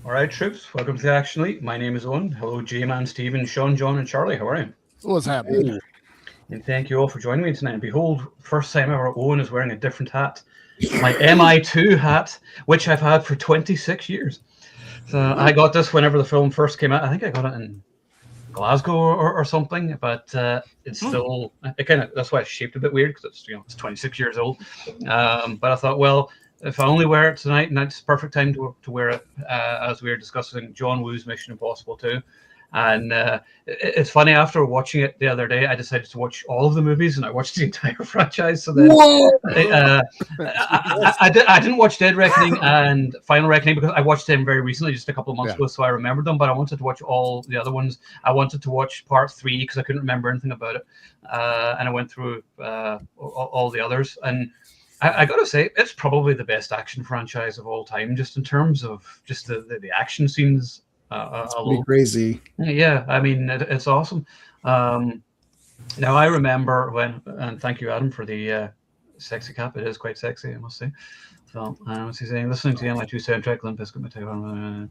All right, troops, welcome to the Action Elite. My name is Owen. Hello, J-Man, Stephen, Sean, John, and Charlie. How are you? What's happening? Hey. And thank you all for joining me tonight. And behold, first time ever, Owen is wearing a different hat. My MI2 hat, which I've had for 26 years. So I got this whenever the film first came out. I think I got it in Glasgow or something, but it's still that's why it's shaped a bit weird, because it's 26 years old. But I thought, well, if I only wear it tonight, and that's perfect time to wear it as we were discussing John Woo's Mission Impossible 2. And it's funny, after watching it the other day, I decided to watch all of the movies, and I watched the entire franchise. So then I didn't watch Dead Reckoning and Final Reckoning because I watched them very recently, just a couple of months ago, so I remembered them. But I wanted to watch all the other ones. I wanted to watch Part 3 because I couldn't remember anything about it, and I went through all the others. And I got to say, it's probably the best action franchise of all time, just in terms of just the action scenes. It's pretty crazy. Yeah, I mean, it's awesome. Now, I remember when, and thank you, Adam, for the sexy cap. It is quite sexy, I must say. So, what's he saying? Listening to the MI2 soundtrack, Limp Bizkit, Metallica.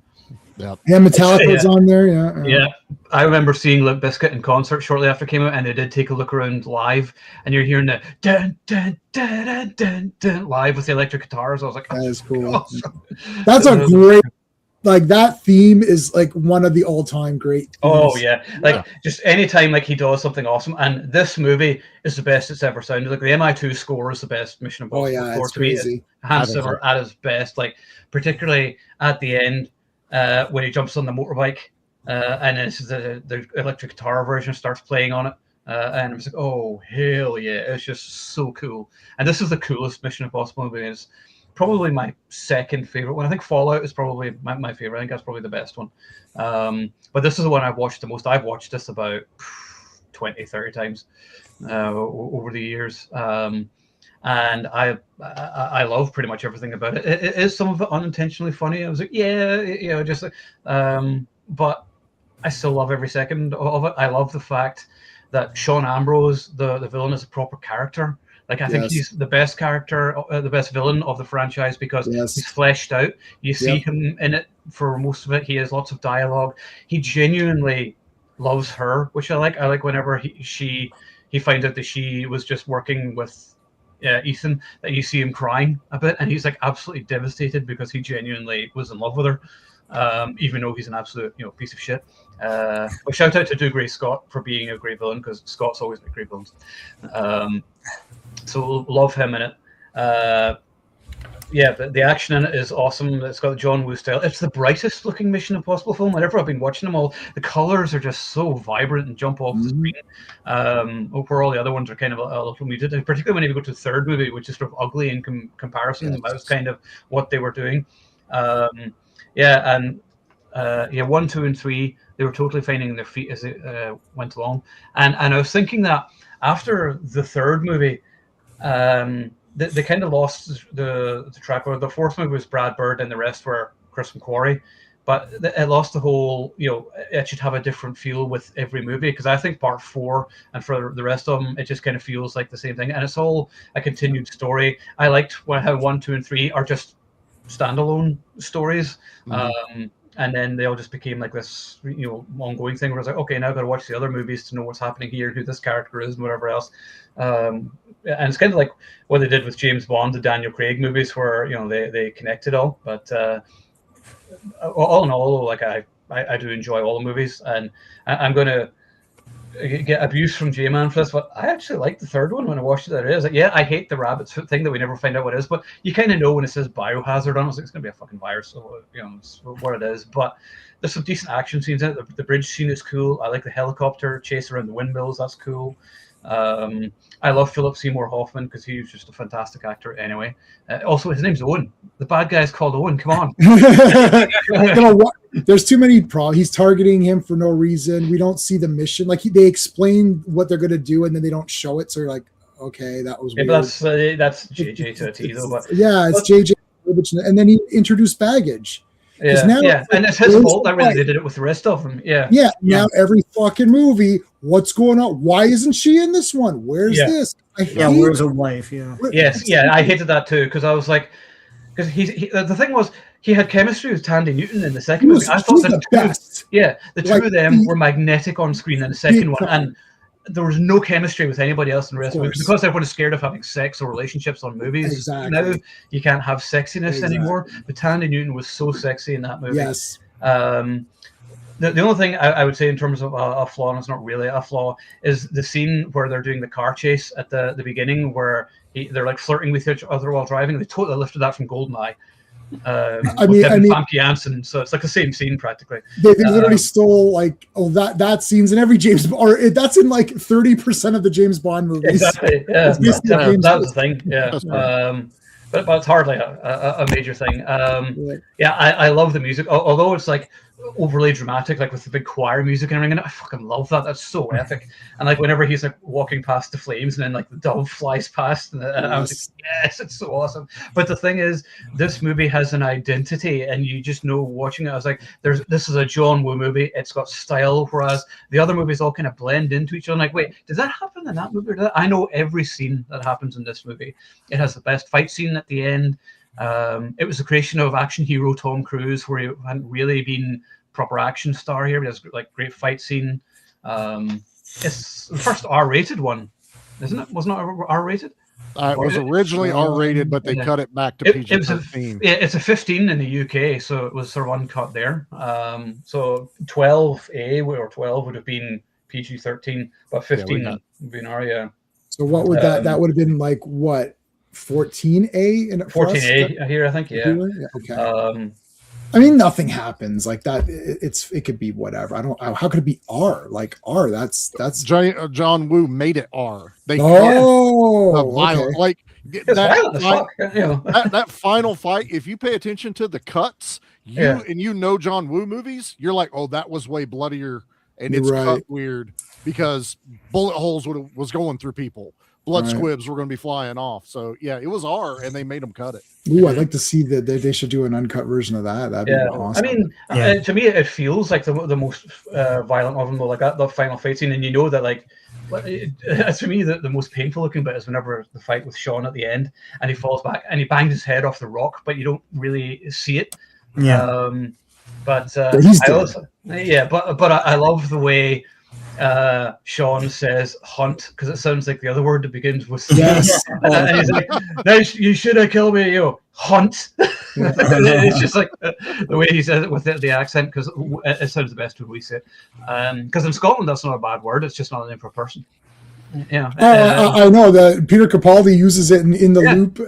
Yeah, Metallica was on there. Yeah. I remember seeing Limp Bizkit in concert shortly after it came out, and they did take a look around live, and you're hearing the dun dun dun dun dun dun live with the electric guitars. I was like, that is cool. Awesome. That's a great. Like, that theme is like one of the all-time great themes. Oh yeah, just anytime he does something awesome, and this movie is the best it's ever sounded. Like the MI2 score is the best Mission Impossible. Oh yeah, it's crazy. Hans Zimmer at his best, particularly at the end when he jumps on the motorbike and it's the electric guitar version starts playing on it, and I'm just like, oh hell yeah, it's just so cool. And this is the coolest Mission Impossible movie. It's probably my second favorite one. I think Fallout is probably my favorite. I think that's probably the best one. But this is the one I've watched the most. I've watched this about 20, 30 times over the years. And I love pretty much everything about it. It is some of it unintentionally funny. I was like, but I still love every second of it. I love the fact that Sean Ambrose, the villain, is a proper character. I think he's the best character, the best villain of the franchise, because he's fleshed out. You see him in it for most of it. He has lots of dialogue. He genuinely loves her, which I like. I like whenever he finds out that she was just working with Ethan, that you see him crying a bit, and he's absolutely devastated because he genuinely was in love with her, even though he's an absolute piece of shit. But shout out to Dougray Scott for being a great villain, because Scott's always been great villains. So love him in it. The action in it is awesome. It's got the John Woo style. It's the brightest looking Mission Impossible film. Whenever I've been watching them all, the colors are just so vibrant and jump off the screen. Where all the other ones are kind of a little muted, particularly when you go to the third movie, which is sort of ugly in comparison. That was kind of what they were doing. 1, 2, and 3, they were totally finding their feet as it went along. And I was thinking that after the third movie, they kind of lost the track. The fourth movie was Brad Bird, and the rest were Chris McQuarrie. But it lost the whole, it should have a different feel with every movie, because I think Part 4 and for the rest of them, it just kind of feels like the same thing. And it's all a continued story. I liked how 1, 2, and 3 are just standalone stories. And then they all just became this, ongoing thing where I was like, okay, now I've got to watch the other movies to know what's happening here, who this character is, and whatever else. And it's kind of like what they did with James Bond, the Daniel Craig movies, where they connected all. But all in all, I do enjoy all the movies, and I'm going to get abuse from J-Man for this, but I actually liked the third one when I watched it. I was like, I hate the rabbits thing that we never find out what it is, but you kind of know when it says biohazard on it, it's going to be a fucking virus, so it's what it is. But there's some decent action scenes in it. The bridge scene is cool. I like the helicopter chase around the windmills. That's cool. I love Philip Seymour Hoffman because he's just a fantastic actor anyway. Also, his name's Owen. The bad guy's called Owen. Come on. There's too many problems. He's targeting him for no reason. We don't see the mission. They explain what they're going to do, and then they don't show it. So you're like, okay, that was weird. But that's JJ to a T, though. But it's JJ. And then he introduced baggage. And it's his fault that really they did it with the rest of them. Now every fucking movie, what's going on? Why isn't she in this one? Where's this? Where's her wife? I hated that too, because I was like, because the thing was, he had chemistry with Tandy Newton in the He second was, movie. I he thought was the the two, best. the two Like, of them were magnetic on screen in the second one, time. and there was no chemistry with anybody else in the rest of the movie course. because everyone is scared of having sex or relationships on movies. Exactly. Now you can't have sexiness Exactly. anymore. But Tandy Newton was so sexy in that movie. Yes. The only thing I would say in terms of a flaw, and it's not really a flaw, is the scene where they're doing the car chase at the beginning, where they're like flirting with each other while driving. They totally lifted that from Goldeneye. I mean, Famke Janssen, so it's like the same scene practically. They literally stole like that scene's in every James Bond, or that's in like 30% of the James Bond movies. Exactly. Yeah, that was the thing. Yeah. But it's hardly a major thing. Yeah, I love the music, although it's like overly dramatic, like with the big choir music and everything. I fucking love that. That's so epic. And like whenever he's like walking past the flames and then like the dove flies past, and I was like, yes, it's so awesome. But the thing is, this movie has an identity, and you just know watching it. I was like, this is a John Woo movie. It's got style, whereas the other movies all kind of blend into each other. I'm like, wait, did that happen in that movie? I know every scene that happens in this movie. It has the best fight scene at the end. It was the creation of action hero Tom Cruise, where he hadn't really been proper action star here, but it's like great fight scene. It's the first R-rated one, isn't it? Wasn't it R-rated? It was originally R-rated, but they cut it back to PG-13. It's a 15 in the UK, so it was sort of uncut there. So 12A or 12 would have been PG-13, but 15 would be an R. Yeah. So what would that would have been like? What 14A and 14A here, I think. Yeah. Okay. I mean, nothing happens like that. It could be whatever. How could it be R? Like R. That's John Woo made it R. Okay. Like that final fight. If you pay attention to the cuts, you know John Woo movies, you're like, oh, that was way bloodier, and it's cut weird because bullet holes was going through people. Blood squibs were going to be flying off. So yeah, it was R, and they made them cut it. Ooh, I'd like to see that. They should do an uncut version of that. That'd be awesome. I mean, to me, it feels like the most violent of them, though. Like the final fight scene, and you know that like. To me, the most painful looking bit is whenever the fight with Sean at the end, and he falls back and he bangs his head off the rock, but you don't really see it. Yeah. But he's dead. But I love the way. Sean says hunt because it sounds like the other word that begins with yes. And he's like, no, you should have killed me, hunt. It's just like the way he says it with the accent, because it sounds the best when we say it. Because in Scotland that's not a bad word, it's just not a name for a person. Yeah, I know that Peter Capaldi uses it in the loop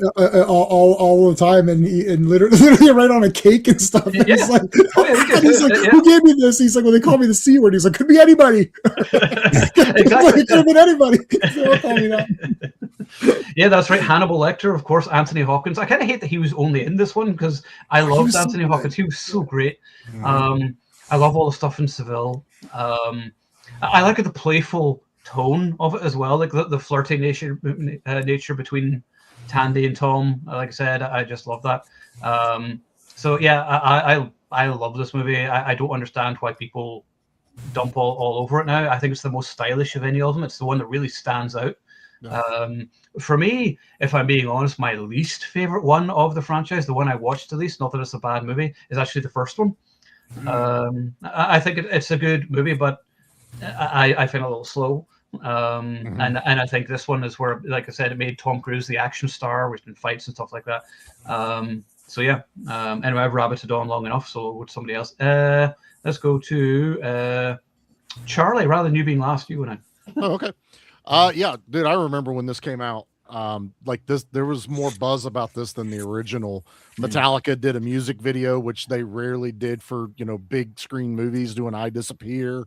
all the time, and literally right on a cake and stuff. And he's like, who gave me this? He's like, well, they call me the C word. He's like, could be anybody. Exactly. It could have been anybody. They call me that. Yeah, that's right. Hannibal Lecter, of course. Anthony Hopkins. I kind of hate that he was only in this one because I loved Anthony Hopkins. He was so great. I love all the stuff in Seville. I like the playful tone of it as well, like the flirty nature between Tandy and Tom. Like I said, I just love that. So yeah, I love this movie. I don't understand why people dump all over it now. I think it's the most stylish of any of them. It's the one that really stands out. For me, if I'm being honest, my least favorite one of the franchise, the one I watched the least, not that it's a bad movie, is actually the first one. I think it's a good movie, but I find it a little slow. And I think this one is where, like I said, it made Tom Cruise the action star with fights and stuff like that. So yeah. Anyway, I've rabbited on long enough. So would somebody else? Let's go to Charlie. Rather than you being last, you and I. Oh, okay. Yeah, dude, I remember when this came out. Like this, there was more buzz about this than the original. Metallica did a music video, which they rarely did for big screen movies, doing "I Disappear."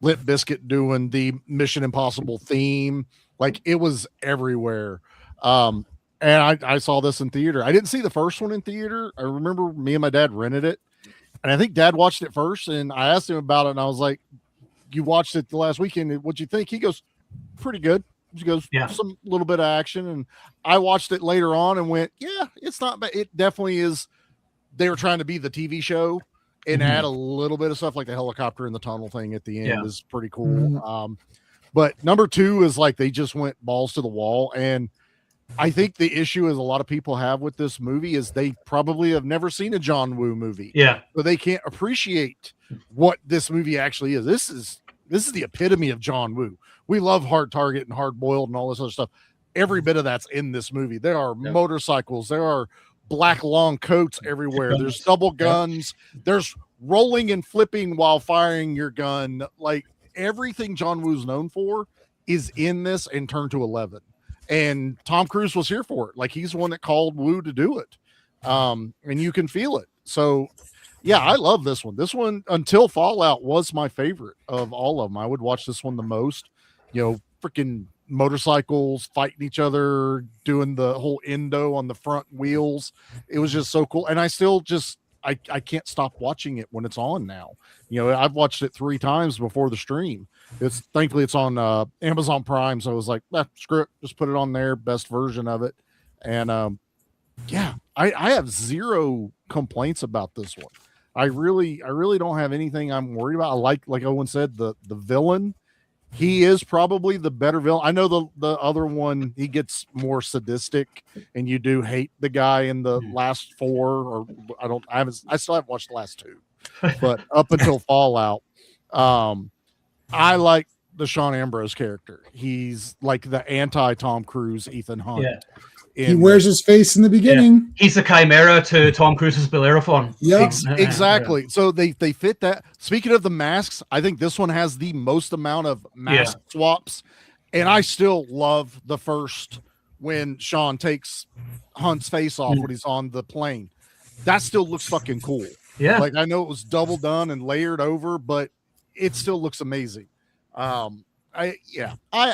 Limp Bizkit doing the Mission Impossible theme. Like, it was everywhere. And I saw this in theater. I didn't see the first one in theater. I remember me and my dad rented it, and I think Dad watched it first, and I asked him about it, and I was like, you watched it the last weekend, what'd you think? He goes, pretty good. He goes, some little bit of action. And I watched it later on and went, yeah, it's not bad. It definitely is. They were trying to be the TV show and add a little bit of stuff, like the helicopter in the tunnel thing at the end is pretty cool. But number two is like they just went balls to the wall, and I think the issue is a lot of people have with this movie is they probably have never seen a John Woo movie. Yeah. So they can't appreciate what this movie actually is. This is the epitome of John Woo. We love Hard Target and Hard Boiled and all this other stuff. Every bit of that's in this movie. There are motorcycles. There are black long coats everywhere. There's double guns. There's rolling and flipping while firing your gun. Like everything John Woo's known for is in this and turned to 11. And Tom Cruise was here for it. Like he's the one that called Woo to do it. And you can feel it. So yeah, I love this one. This one, until Fallout, was my favorite of all of them. I would watch this one the most. Freaking motorcycles fighting each other, doing the whole endo on the front wheels. It was just so cool. And I still just I can't stop watching it when it's on now. I've watched it 3 times before the stream. Thankfully it's on Amazon Prime, so I was like, screw it, just put it on there, best version of it. And I have 0 complaints about this one. I really don't have anything I'm worried about. I like Owen said, the villain. He is probably the better villain. I know the other one, he gets more sadistic, and you do hate the guy in the last 4, or I still haven't watched the last 2, but up until Fallout, I like the Sean Ambrose character. He's like the anti Tom Cruise Ethan Hunt. Yeah. He wears his face in the beginning. Yeah. He's the chimera to Tom Cruise's Bellerophon. Yeah, exactly. So they fit that. Speaking of the masks, I think this one has the most amount of mask swaps, and I still love the first when Sean takes Hunt's face off when he's on the plane. That still looks fucking cool. Yeah, like I know it was double done and layered over, but it still looks amazing. I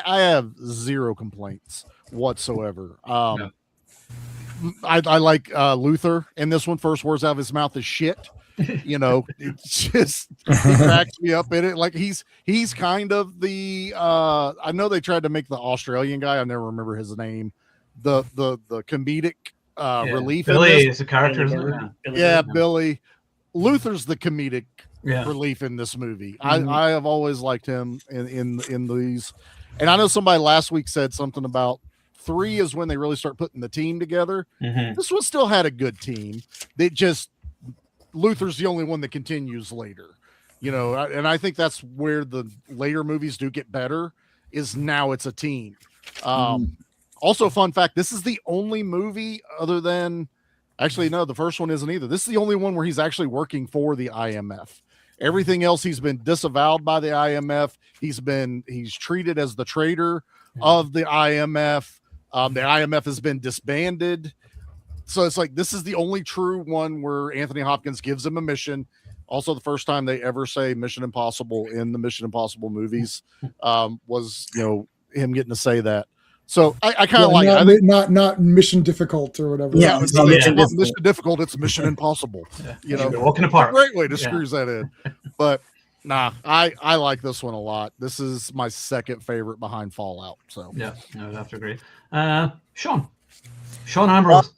have 0 complaints whatsoever. I like Luther in this one. First words out of his mouth is shit. It's just he cracks me up in it. Like he's kind of the I know they tried to make the Australian guy, I never remember his name, the comedic relief. Billy is a character, isn't it? Billy. Luther's the comedic relief in this movie. I have always liked him in these. And I know somebody last week said something about 3 is when they really start putting the team together. This one still had a good team. Luther's the only one that continues later, and I think that's where the later movies do get better, is now it's a team. Also, fun fact, this is the only movie other than, actually, no, the first one isn't either. This is the only one where he's actually working for the IMF. Everything else, he's been disavowed by the IMF. He's treated as the traitor of the IMF. The IMF has been disbanded. So it's like, this is the only true one where Anthony Hopkins gives him a mission. Also, the first time they ever say Mission Impossible in the Mission Impossible movies was, him getting to say that. So I kind of like it. Not mission difficult or whatever. Yeah, it's not mission difficult. It's Mission Impossible. Walking apart. Great way to screws that in. But nah, I like this one a lot. This is my second favorite behind Fallout. So yeah, I would have to agree. Sean Ambrose.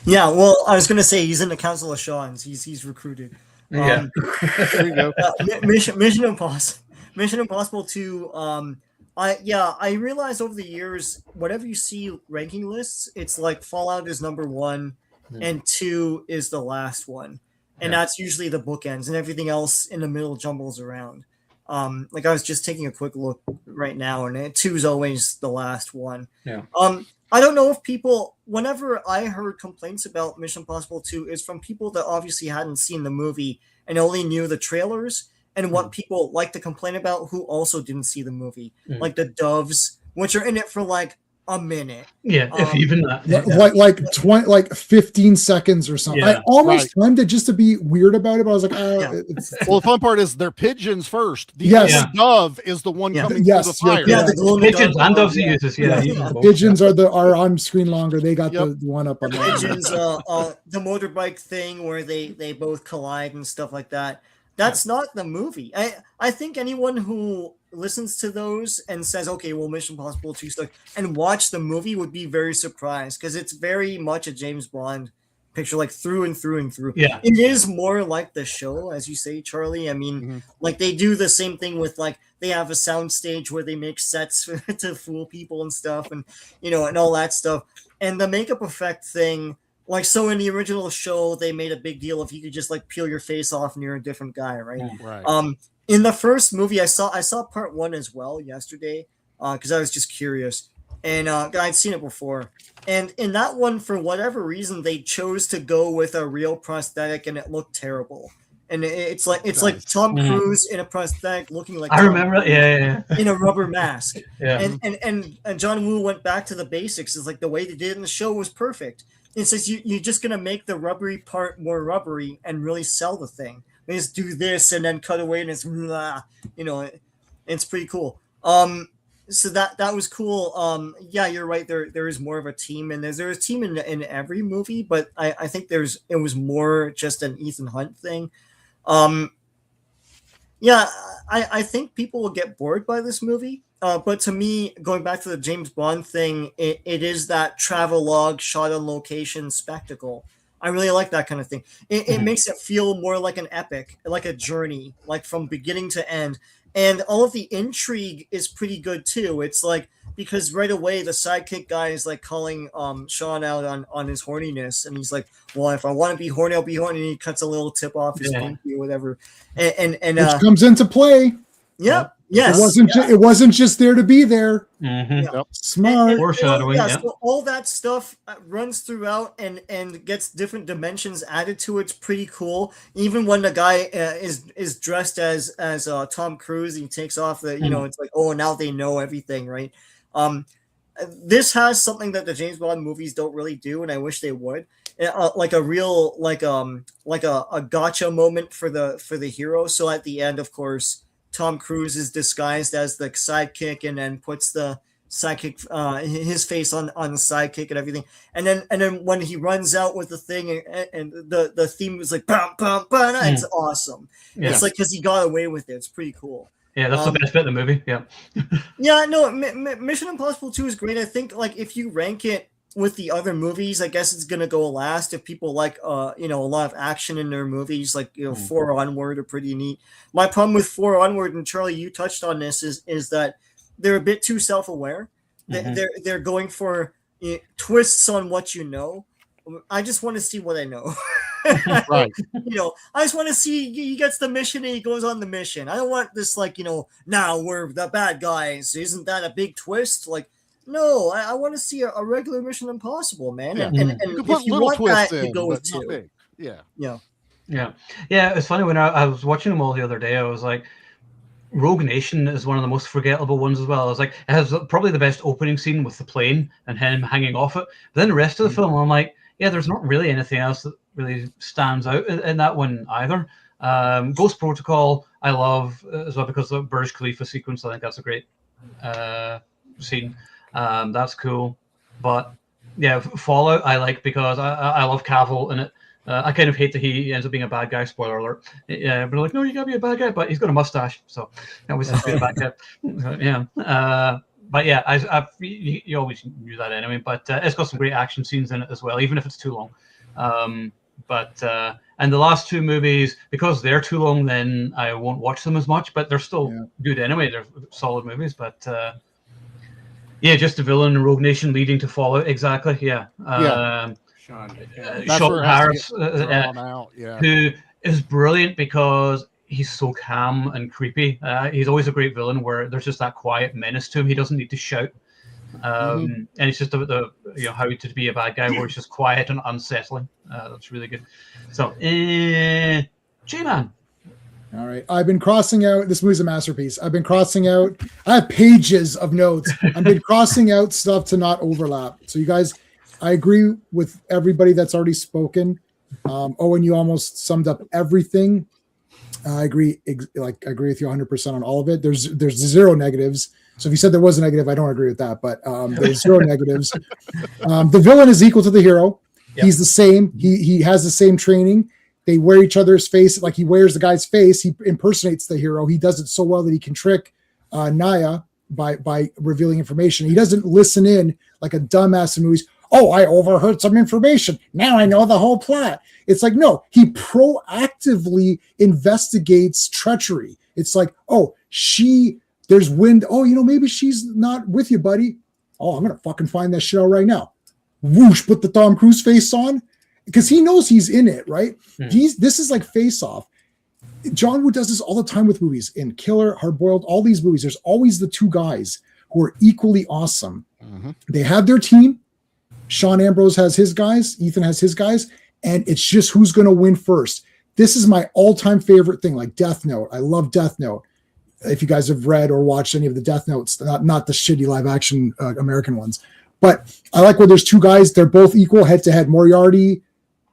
Yeah, well, I was gonna say he's in the Council of Sean's. He's recruited. There you go. Mission Impossible 2. I realized over the years, whatever you see ranking lists, it's like Fallout is number 1 and 2 is the last one. And that's usually the bookends, and everything else in the middle jumbles around. Like I was just taking a quick look right now, and 2 is always the last one. Yeah. I don't know if people, whenever I heard complaints about Mission Impossible 2, is from people that obviously hadn't seen the movie and only knew the trailers, and what people like to complain about who also didn't see the movie, like the doves, which are in it for like a minute. Yeah, if even that. Like 15 seconds or something. Yeah, I almost timed it just to be weird about it, but I was like, well, the fun part is they're pigeons first. The dove is the one coming through the fire. Yeah, the pigeons and doves he uses. Pigeons are on screen longer. They got the one up on the pigeons. The motorbike thing where they both collide and stuff like that. That's not the movie. I think anyone who listens to those and says, okay, well, Mission Impossible 2 stuck, and watch the movie would be very surprised, because it's very much a James Bond picture, like through and through and through. Yeah, it is more like the show, as you say, Charlie. I mean, like they do the same thing with like they have a sound stage where they make sets to fool people and stuff, and and all that stuff. And the makeup effect thing, like so in the original show, they made a big deal if you could just like peel your face off and you're a different guy, right? Right. In the first movie, I saw part 1 as well yesterday, because I was just curious. And I'd seen it before. And in that one, for whatever reason, they chose to go with a real prosthetic, and it looked terrible. And it's like Tom Cruise in a prosthetic looking like I remember, yeah, in a rubber mask. Yeah. And John Woo went back to the basics. It's like the way they did it in the show was perfect. It says you're just gonna make the rubbery part more rubbery and really sell the thing. They just do this and then cut away, and it's it's pretty cool. So that was cool. Yeah, you're right. There is more of a team, and there's a team in every movie, but I think it was more just an Ethan Hunt thing. Yeah, I think people will get bored by this movie. But to me, going back to the James Bond thing, it is that travelogue shot on location spectacle. I really like that kind of thing. It makes it feel more like an epic, like a journey, like from beginning to end. And all of the intrigue is pretty good too. It's like, because right away the sidekick guy is like calling Sean out on his horniness, and he's like, well, if I want to be horny, I'll be horny. And he cuts a little tip off his pinky or whatever. And which comes into play. Yeah. Yes. It wasn't just there to be there. Yep. Smart. Foreshadowing. So all that stuff runs throughout and gets different dimensions added to it. It's pretty cool. Even when the guy is dressed as Tom Cruise, he takes off the it's like, oh, now they know everything, right? This has something that the James Bond movies don't really do, and I wish they would. Like a real like a gotcha moment for the hero. So at the end, of course, Tom Cruise is disguised as the sidekick, and then puts the sidekick his face on the sidekick and everything. And then when he runs out with the thing, and the theme was like bam bam bam, it's awesome. Yeah. It's like because he got away with it. It's pretty cool. Yeah, that's the best bit of the movie. Yeah. Yeah, no, Mission Impossible 2 is great. I think like if you rank it with the other movies, I guess it's gonna go last. If people like a lot of action in their movies, like 4 onward are pretty neat. My problem with 4 onward, and Charlie, you touched on this, is that they're a bit too self-aware. They're going for twists on what you know. I just want to see what I know. Right. I just want to see he gets the mission and he goes on the mission. I don't want this like now we're the bad guys. Isn't that a big twist? Like, no, I want to see a regular Mission Impossible, man. Yeah. And you put if you little want twists that, in, you go with but not 2. big. Yeah. Yeah. It's funny when I was watching them all the other day. I was like, Rogue Nation is one of the most forgettable ones as well. I was like, it has probably the best opening scene with the plane and him hanging off it. But then the rest of the film, I'm like, yeah, there's not really anything else that really stands out in that one either. Ghost Protocol, I love as well because the Burj Khalifa sequence. I think that's a great scene. That's cool. But yeah, Fallout I like because I love Cavill in it. I kind of hate that he ends up being a bad guy. Spoiler alert. Yeah, but like, no, you gotta be a bad guy. But he's got a mustache, so he always has to be a bad guy. Yeah. But yeah, you always knew that anyway. But it's got some great action scenes in it as well, even if it's too long. And the last 2 movies, because they're too long, then I won't watch them as much. But they're still good anyway. They're solid movies. But just the villain in Rogue Nation leading to Fallout. Exactly. Yeah. Sean Harris, who is brilliant because he's so calm and creepy. He's always a great villain where there's just that quiet menace to him. He doesn't need to shout. And it's just the how to be a bad guy where he's just quiet and unsettling. That's really good. So, G-Man. All right. I've been crossing out. This movie's a masterpiece. I've been crossing out. I have pages of notes. I've been crossing out stuff to not overlap. So you guys, I agree with everybody that's already spoken. Owen, you almost summed up everything. I agree. I agree with you 100% on all of it. There's 0 negatives. So if you said there was a negative, I don't agree with that. But there's 0 negatives. The villain is equal to the hero. Yep. He's the same. He has the same training. They wear each other's face. Like he wears the guy's face. He impersonates the hero. He does it so well that he can trick Naya by revealing information. He doesn't listen in like a dumbass in movies. oh, I overheard some information. Now I know the whole plot. It's like, no, he proactively investigates treachery. It's like, oh, there's wind. Oh, maybe she's not with you, buddy. Oh, I'm going to fucking find that shit out right now. Whoosh, put the Tom Cruise face on because he knows he's in it, right? This is like Face Off. John Woo does this all the time with movies. In Killer, Hard Boiled, all these movies, there's always the two guys who are equally awesome. They have their team. Sean Ambrose has his guys. Ethan has his guys. And it's just who's going to win first. This is my all-time favorite thing, like Death Note. I love Death Note. If you guys have read or watched any of the Death Notes, not the shitty live-action American ones. But I like where there's two guys. They're both equal head-to-head. Moriarty,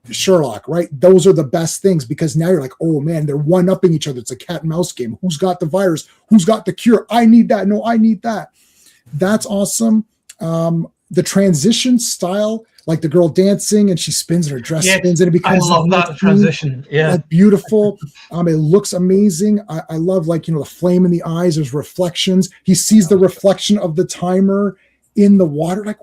Sherlock, right? Those are the best things because now you're like, oh, man, they're one-upping each other. It's a cat and mouse game. Who's got the virus? Who's got the cure? I need that. No, I need that. That's awesome. The transition style, like the girl dancing and she spins and her dress spins and it becomes I love that transition. Yeah, like beautiful. It looks amazing. I love the flame in the eyes. There's reflections. He sees the reflection of the timer in the water. Like,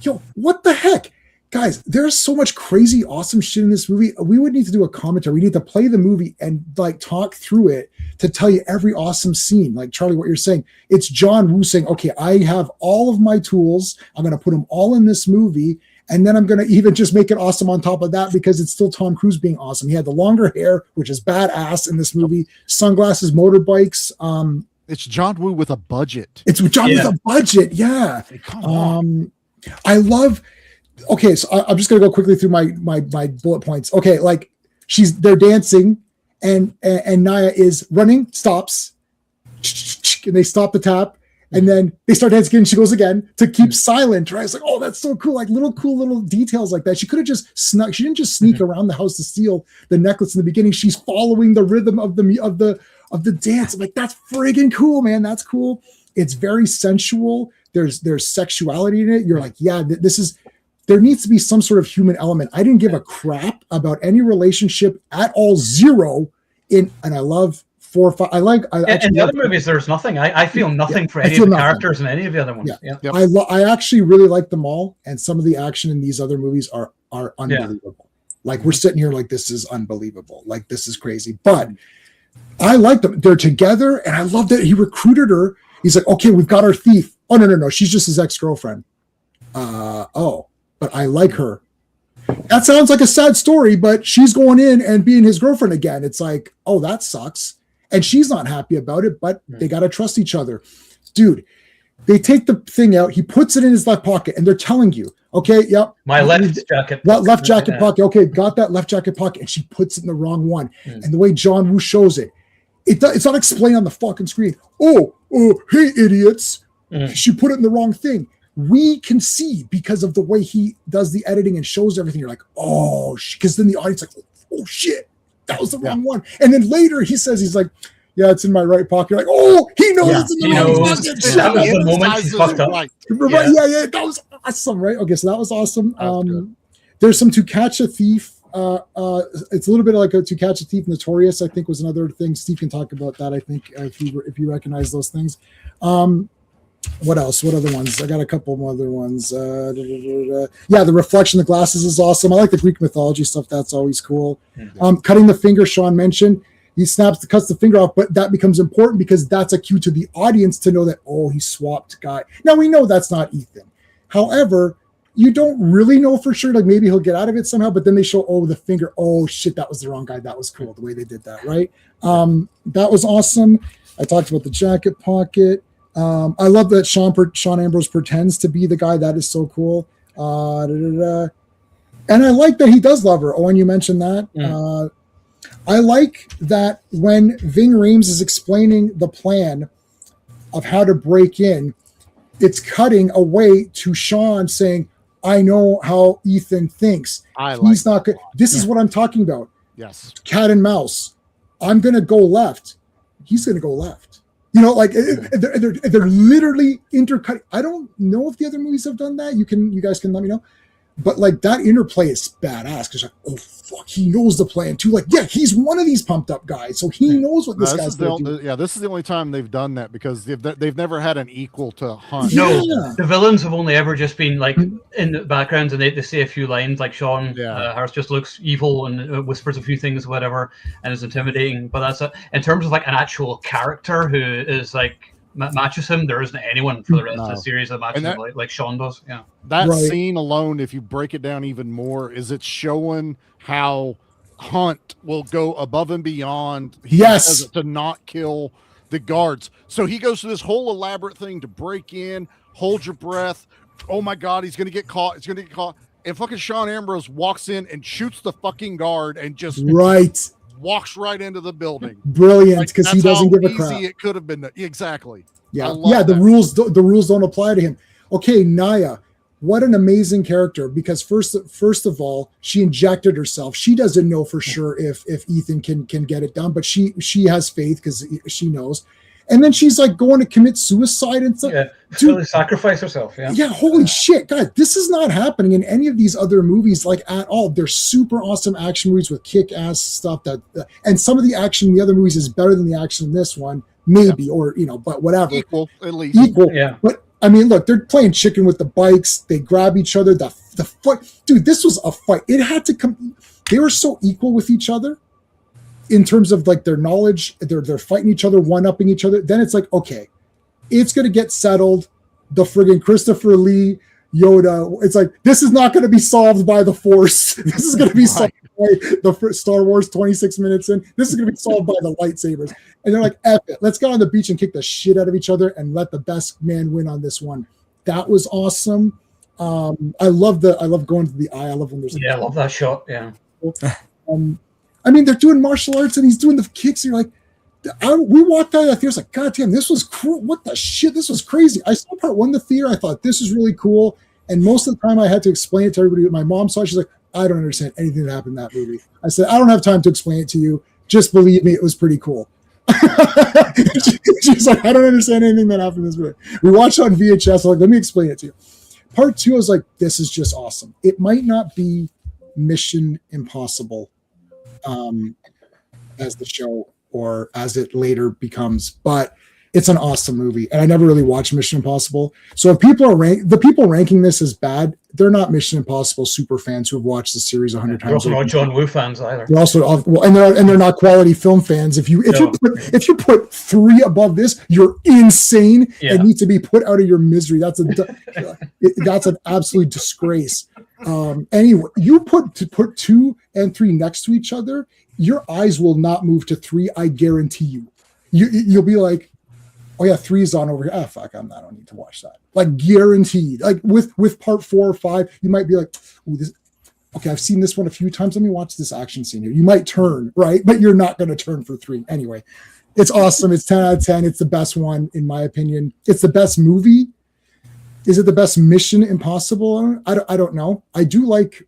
yo, what the heck? Guys, there's so much crazy, awesome shit in this movie. We would need to do a commentary. We need to play the movie and talk through it to tell you every awesome scene. Like Charlie, what you're saying, it's John Woo saying, okay, I have all of my tools. I'm going to put them all in this movie. And then I'm going to even just make it awesome on top of that because it's still Tom Cruise being awesome. He had the longer hair, which is badass in this movie. Sunglasses, motorbikes. It's John Woo with a budget. It's John with a budget. Yeah. Come on. I love. Okay, so I'm just gonna go quickly through my bullet points. Okay, like they're dancing, and Naya is running, stops, and they stop the tap, and then they start dancing again. And she goes again to keep silent. Right? It's like, oh, that's so cool. Like cool little details like that. She could have just snuck. She didn't just sneak around the house to steal the necklace in the beginning. She's following the rhythm of the dance. I'm like, that's friggin' cool, man. That's cool. It's very sensual. There's sexuality in it. You're like, yeah, this is. There needs to be some sort of human element. I didn't give a crap about any relationship at all. Zero and I love 4 or 5. In the other movies, there's nothing. I feel nothing for any of the characters in any of the other ones. Yeah. Yep. I actually really like them all. And some of the action in these other movies are unbelievable. Yeah. Like we're sitting here like, this is unbelievable. Like this is crazy, but I like them. They're together. And I love that he recruited her. He's like, okay, we've got our thief. Oh, no. She's just his ex-girlfriend. But I like her. That sounds like a sad story, but she's going in and being his girlfriend again. It's like, oh, that sucks. And she's not happy about it, but they got to trust each other. Dude, they take the thing out. He puts it in his left pocket and they're telling you, okay, yep. My left jacket. Left jacket pocket. Okay, got that left jacket pocket. And she puts it in the wrong one. And the way John Woo shows it, it's not explained on the fucking screen. Oh, hey, idiots. She put it in the wrong thing. We can see because of the way he does the editing and shows everything. You're like, oh, because then the audience like, oh shit, that was the wrong one. And then later he's like, yeah, it's in my right pocket. You're like, oh, he knows it's in the wrong pocket. That was the moment he fucked up. Right. Yeah, that was awesome, right? Okay, so that was awesome. There's some To Catch a Thief. It's a little bit like a To Catch a Thief Notorious, I think was another thing. Steve can talk about that, I think, if you recognize those things. What else? What other ones? I got a couple more other ones. Yeah, the reflection, the glasses is awesome. I like the Greek mythology stuff. That's always cool. Cutting the finger, Sean mentioned. He cuts the finger off, but that becomes important because that's a cue to the audience to know that, oh, he swapped guy. Now we know that's not Ethan. However, you don't really know for sure. Like maybe he'll get out of it somehow, but then they show, oh, the finger. Oh shit, that was the wrong guy. That was cool the way they did that, right? That was awesome. I talked about the jacket pocket. I love that Sean Ambrose pretends to be the guy. That is so cool. And I like that he does love her. Owen, you mentioned that. I like that when Ving Rhames is explaining the plan of how to break in, it's cutting away to Sean saying, I know how Ethan thinks. He's not good. This is what I'm talking about. Yes. Cat and mouse. I'm going to go left. He's going to go left. You know, like they're literally intercutting. I don't know if the other movies have done that. You guys can let me know. But like that interplay is badass because like, oh fuck, he knows the plan too. Like, yeah, he's one of these pumped up guys, so he knows what this guy's going to do. Yeah, this is the only time they've done that because they've never had an equal to Hunt. No, the villains have only ever just been like in the background and they say a few lines. Like Sean Harris just looks evil and whispers a few things, whatever, and is intimidating. But that's in terms of like an actual character who is like matches him. There isn't anyone for the rest of the series that matches him like Sean does. Yeah, that scene alone, if you break it down even more, is it's showing how Hunt will go above and beyond. To not kill the guards. So he goes through this whole elaborate thing to break in. Hold your breath. Oh my God, he's gonna get caught. He's gonna get caught. And fucking Sean Ambrose walks in and shoots the fucking guard and just walks right into the building. Brilliant, because he doesn't give a crap. It could have been exactly. Yeah, the rules don't apply to him. Okay, Naya, what an amazing character, because first of all, she injected herself. She doesn't know for sure if Ethan can get it done, but she has faith because she knows. And then she's like going to commit suicide and stuff. Yeah, really sacrifice herself. Yeah. Yeah, holy shit, God, this is not happening in any of these other movies like at all. They're super awesome action movies with kick-ass stuff and some of the action in the other movies is better than the action in this one, maybe, or but whatever. Equal, at least. Equal. Yeah. But I mean, look, they're playing chicken with the bikes. They grab each other. The fight, dude. This was a fight. It had to come. They were so equal with each other in terms of like their knowledge. They're fighting each other, one-upping each other. Then it's like, okay, it's gonna get settled. The friggin' Christopher Lee, Yoda. It's like this is not gonna be solved by the Force. This is gonna be solved by the Star Wars 26 minutes in. This is gonna be solved by the lightsabers. And they're like, F it. Let's go on the beach and kick the shit out of each other and let the best man win on this one. That was awesome. I love going to the eye. I love when there's I love that shot. Yeah. I mean, they're doing martial arts and he's doing the kicks. And you're like, we walked out of the theater. I was like, God damn, this was cool. What the shit? This was crazy. I saw part one in the theater. I thought this is really cool. And most of the time I had to explain it to everybody. My mom saw it. She's like, I don't understand anything that happened in that movie. I said, I don't have time to explain it to you. Just believe me, it was pretty cool. She's like, I don't understand anything that happened in this movie. We watched it on VHS. I'm like, let me explain it to you. Part two, I was like, this is just awesome. It might not be Mission Impossible as the show or as it later becomes, but it's an awesome movie. And I never really watched Mission Impossible. So if people are the people ranking this as bad, they're not Mission Impossible super fans who have watched the series 100 times. They're also not John Woo fans either. They're also they're not quality film fans. If you put 3 above this, you're insane and need to be put out of your misery. That's an absolute disgrace. Anyway, you put 2 and 3 next to each other, your eyes will not move to 3. I guarantee you. You'll be like, oh yeah, 3 is on over here. Ah, fuck, I don't need to watch that. Like guaranteed. Like with part 4 or 5, you might be like, oh, this. Okay, I've seen this one a few times. Let me watch this action scene here. You might turn, right? But you're not going to turn for 3. Anyway, it's awesome. It's 10 out of 10. It's the best one, in my opinion. It's the best movie. Is it the best Mission Impossible? I don't know. I do like,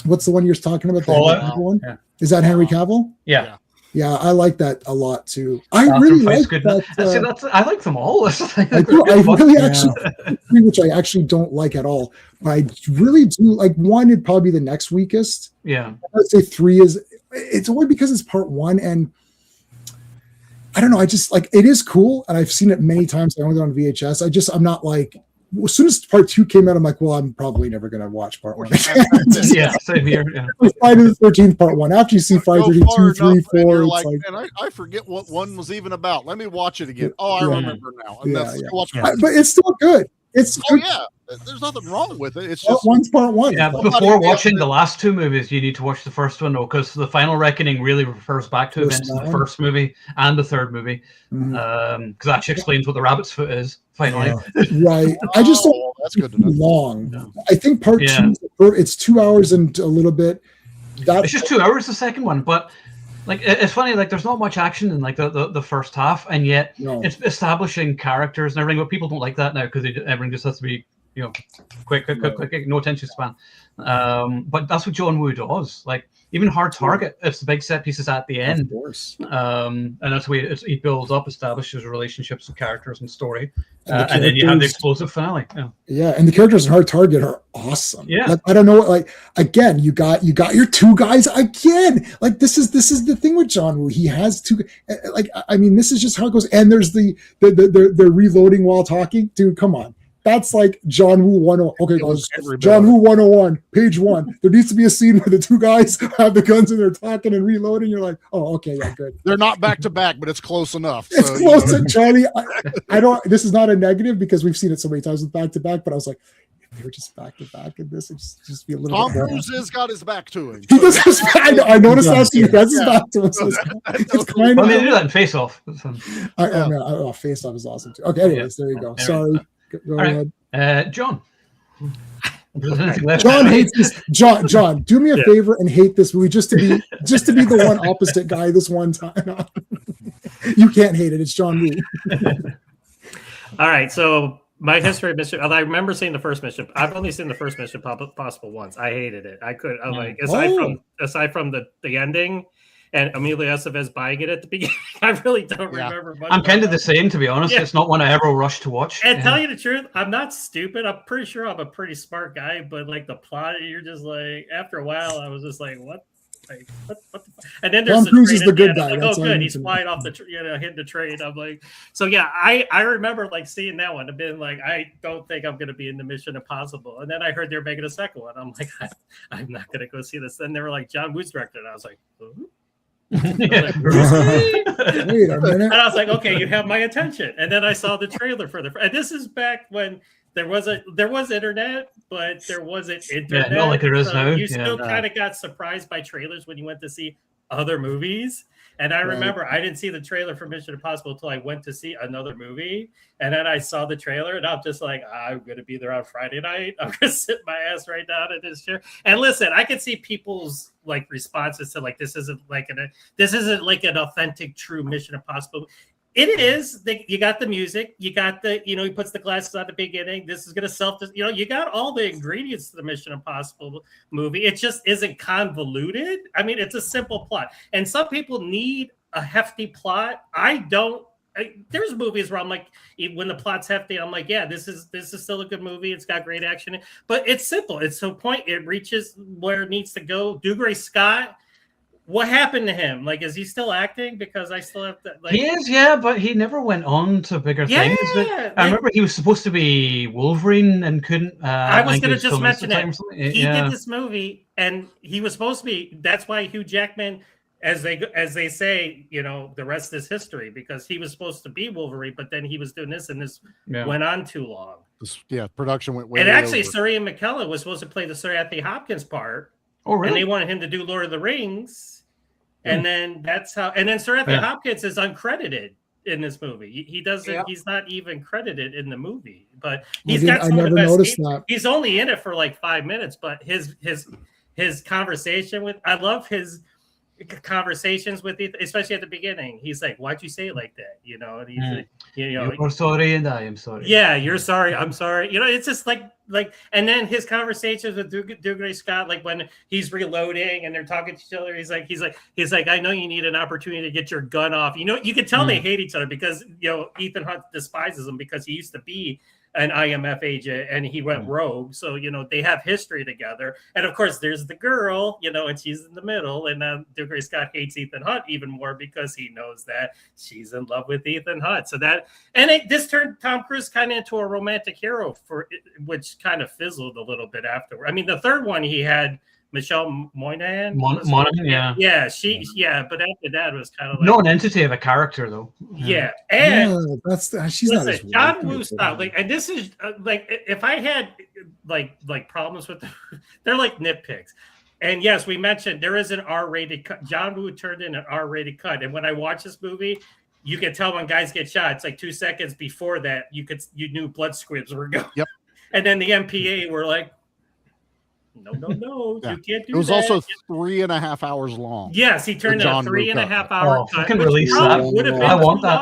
what's the one you're talking about? The Henry Cavill one? Yeah. Is that Henry Cavill? Yeah. Yeah, I like that a lot too. I really like that. I like them all. I really actually, which I actually don't like at all. But I really do like 1. It'd probably be the next weakest. Yeah, I'd say 3 is. It's only because it's part 1, and I don't know. I just like it is cool, and I've seen it many times. I owned it on VHS. I'm not like. As soon as part 2 came out, I'm like, well, I'm probably never going to watch part 1. Yeah, same here. Yeah. Friday the 13th, part 1. After you see Friday the 13th, 2, 3, 4, it's like, man, I forget what 1 was even about. Let me watch it again. Oh, I remember now. And but it's still good. It's good. Yeah. There's nothing wrong with it. It's just part 1. Yeah, before watching the last 2 movies, you need to watch the first one, though, because the Final Reckoning really refers back to events in the first movie and the third movie, because that actually explains what the rabbit's foot is. Finally, right? I just don't. That's good to know. Long. No. I think part 2. It's 2 hours and a little bit. It's just 2 hours. The second one, but. Like it's funny, like there's not much action in like the first half, and yet it's establishing characters and everything. But people don't like that now because everything just has to be quick, no attention span. But that's what John Woo does. Like even Hard Target, it's the big set pieces at the end. Of course. And that's the way he builds up, establishes relationships with characters and story, and then you have the explosive finale. Yeah, and the characters in Hard Target are awesome. Yeah, like, I don't know. Like again, you got your two guys again. Like this is the thing with John Woo. He has two. Like I mean, this is just how it goes. And there's the reloading while talking. Dude, come on. That's like John Woo 101. Okay, guys, John Woo 101, page 1. There needs to be a scene where the two guys have the guns and they're talking and reloading. You're like, oh, okay, yeah, good. They're not back to back, but it's close enough. It's so, close to Charlie. I don't. This is not a negative because we've seen it so many times with back to back. But I was like, if they were just back to back in this, it'd just be a little. Tom Cruise has got his back to him. He does his back. I noticed that too. He has his back to him. So it's kind of. They do that in Face Off. Face Off is awesome too. Okay, anyways, there you go. Sorry. Go ahead. John. John hates this. John, do me a favor and hate this movie just to be the one opposite guy this one time. You can't hate it. It's John Woo. All right, so my history of Mission. I remember seeing the first Mission. I've only seen the first Mission Possible once. I hated it. I was like, aside from the ending. And Emilio Estevez buying it at the beginning. I really don't remember much. I'm kind of the same, to be honest. Yeah. It's not one I ever rush to watch. And tell you the truth, I'm not stupid. I'm pretty sure I'm a pretty smart guy, but like the plot, you're just like, after a while, I was just like, what? Like, what the and then there's Tom Cruise is the good guy. Like, oh, good, he's flying off the hitting the train. I'm like, so yeah, I remember like seeing that one and being like, I don't think I'm gonna be in the Mission Impossible. And then I heard they're making a second one. I'm like, I'm not gonna go see this. Then they were like, John Woo's director, and I was like, ooh. Wait a minute. And I was like, okay, you have my attention. And then I saw the trailer for and this is back when there was internet, but there wasn't internet. Yeah, not like there is now. You still kind of got surprised by trailers when you went to see other movies. And I remember I didn't see the trailer for Mission Impossible until I went to see another movie. And then I saw the trailer and I'm just like, I'm going to be there on Friday night. I'm going to sit my ass right down in this chair. And listen, I can see people's like responses to like, this isn't like an authentic, true Mission Impossible. It is. You got the music. You got the, he puts the glasses on the beginning. This is going to you got all the ingredients to the Mission Impossible movie. It just isn't convoluted. I mean, it's a simple plot. And some people need a hefty plot. I don't. There's movies where I'm like, when the plot's hefty, I'm like, yeah, this is still a good movie. It's got great action. But it's simple. It's to a point. It reaches where it needs to go. Dougray Scott. What happened to him? Like, is he still acting? Because I still have to. Like, he is, yeah, but he never went on to bigger things. I remember he was supposed to be Wolverine and couldn't. I was going to just mention it. He did this movie, and he was supposed to be. That's why Hugh Jackman, as they say, the rest is history, because he was supposed to be Wolverine, but then he was doing this, and this went on too long. Production went way. And actually, Sir Ian McKellen was supposed to play the Sir Anthony Hopkins part. Oh, really? And they wanted him to do Lord of the Rings. And then that's how. And then Sir Anthony Hopkins is uncredited in this movie. He doesn't. Yeah. He's not even credited in the movie. But he's got some of the best. He's only in it for like 5 minutes. But his conversation with. I love his conversations with Ethan, especially at the beginning. He's like, "Why'd you say it like that?" And he's like, "You're sorry, and I am sorry." Yeah, you're sorry. I'm sorry. It's just like, and then his conversations with Dougray Scott, like when he's reloading and they're talking to each other, he's like, I know you need an opportunity to get your gun off. You can tell they hate each other because Ethan Hunt despises him because he used to be an IMF agent and he went rogue. So, they have history together. And of course there's the girl, and she's in the middle, and Dougray Scott hates Ethan Hunt even more because he knows that she's in love with Ethan Hunt. So this turned Tom Cruise kind of into a romantic hero which kind of fizzled a little bit afterward. I mean, the third one he had Michelle Monaghan. Yeah. Yeah, but after that it was kind of like no an entity of a character though. Yeah, and she's not as John Woo style. Like, and this is like if I had like problems with they're like nitpicks. And yes, we mentioned there is an R-rated cut. John Woo turned in an R-rated cut, and when I watch this movie, you can tell when guys get shot. It's like 2 seconds before that you knew blood squibs were going. Yep. And then the MPA were like, no, Yeah. you can't do that. It was also 3.5 hours long. Yes, he turned The in a John Woo 3.5 hour Oh, cut, fucking which release probably that. would have been I want too that.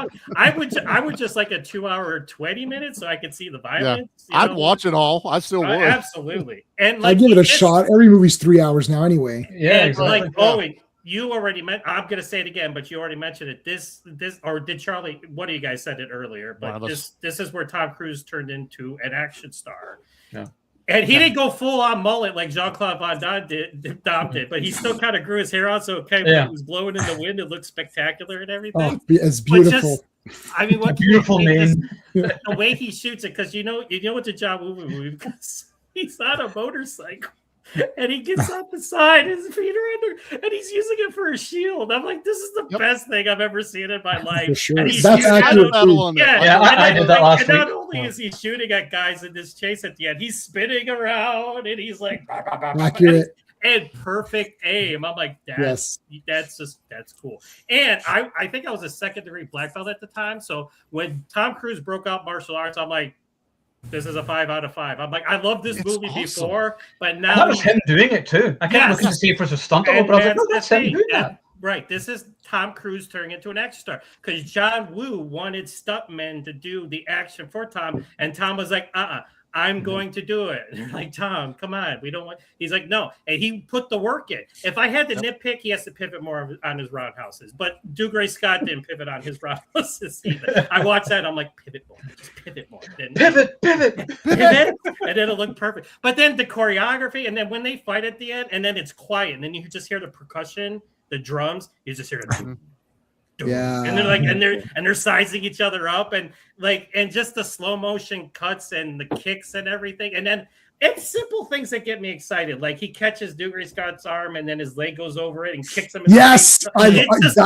long. I would just like a 2 hour 20 minutes so I could see the violence. you I'd know? watch it all. I still would. Absolutely. And I like give it a this- shot. Every movie's 3 hours now, anyway. Yeah, and exactly. like Owen, you already meant. I'm gonna say it again, but you already mentioned it. This, or did Charlie? One of you guys said it earlier, but Wow, this is where Tom Cruise turned into an action star. Yeah. And he didn't go full on mullet like Jean-Claude Van Damme did, but he still kind of grew his hair out, so it kind of was blowing in the wind. It looked spectacular and everything. Oh, it's beautiful. I mean, what Beautiful name. the way he shoots it, because you know it's a John Woo movie because he's on a motorcycle and he gets off the side, his feet are under, and he's using it for a shield. I'm like, this is the best thing I've ever seen in my life. For sure. And he's That's shooting at accurate. them. Too. Yeah, I did that last and not week. only is he shooting at guys in this chase at the end, he's spinning around and he's like Accurate. and perfect aim. I'm like, that's cool. And I think I was a second-degree black belt at the time. So when Tom Cruise broke out martial arts, I'm like, this is a 5 out of 5. I'm like, I love this movie awesome. before, but And now that was him doing it too. I kept looking to see if it was a stunt double, but I was like, no, that's him doing that. Right. This is Tom Cruise turning into an action star because John Woo wanted stuntmen to do the action for Tom, and Tom was like, I'm going to do it. And they're like, Tom, come on. We don't want. He's like, no. And he put the work in. If I had to nitpick, he has to pivot more on his roundhouses. But Dougray Scott didn't pivot on his roundhouses either. I watched that. I'm like, pivot more. Just pivot more. Then Pivot. pivot. And then it looked perfect. But then the choreography, and then when they fight at the end, and then it's quiet, and then you just hear the percussion, the drums. You just hear it. Yeah. And they're like, and they're sizing each other up, and just the slow motion cuts and the kicks and everything, and then it's simple things that get me excited. Like he catches Dougray Scott's arm, and then his leg goes over it and kicks him. Yes, It's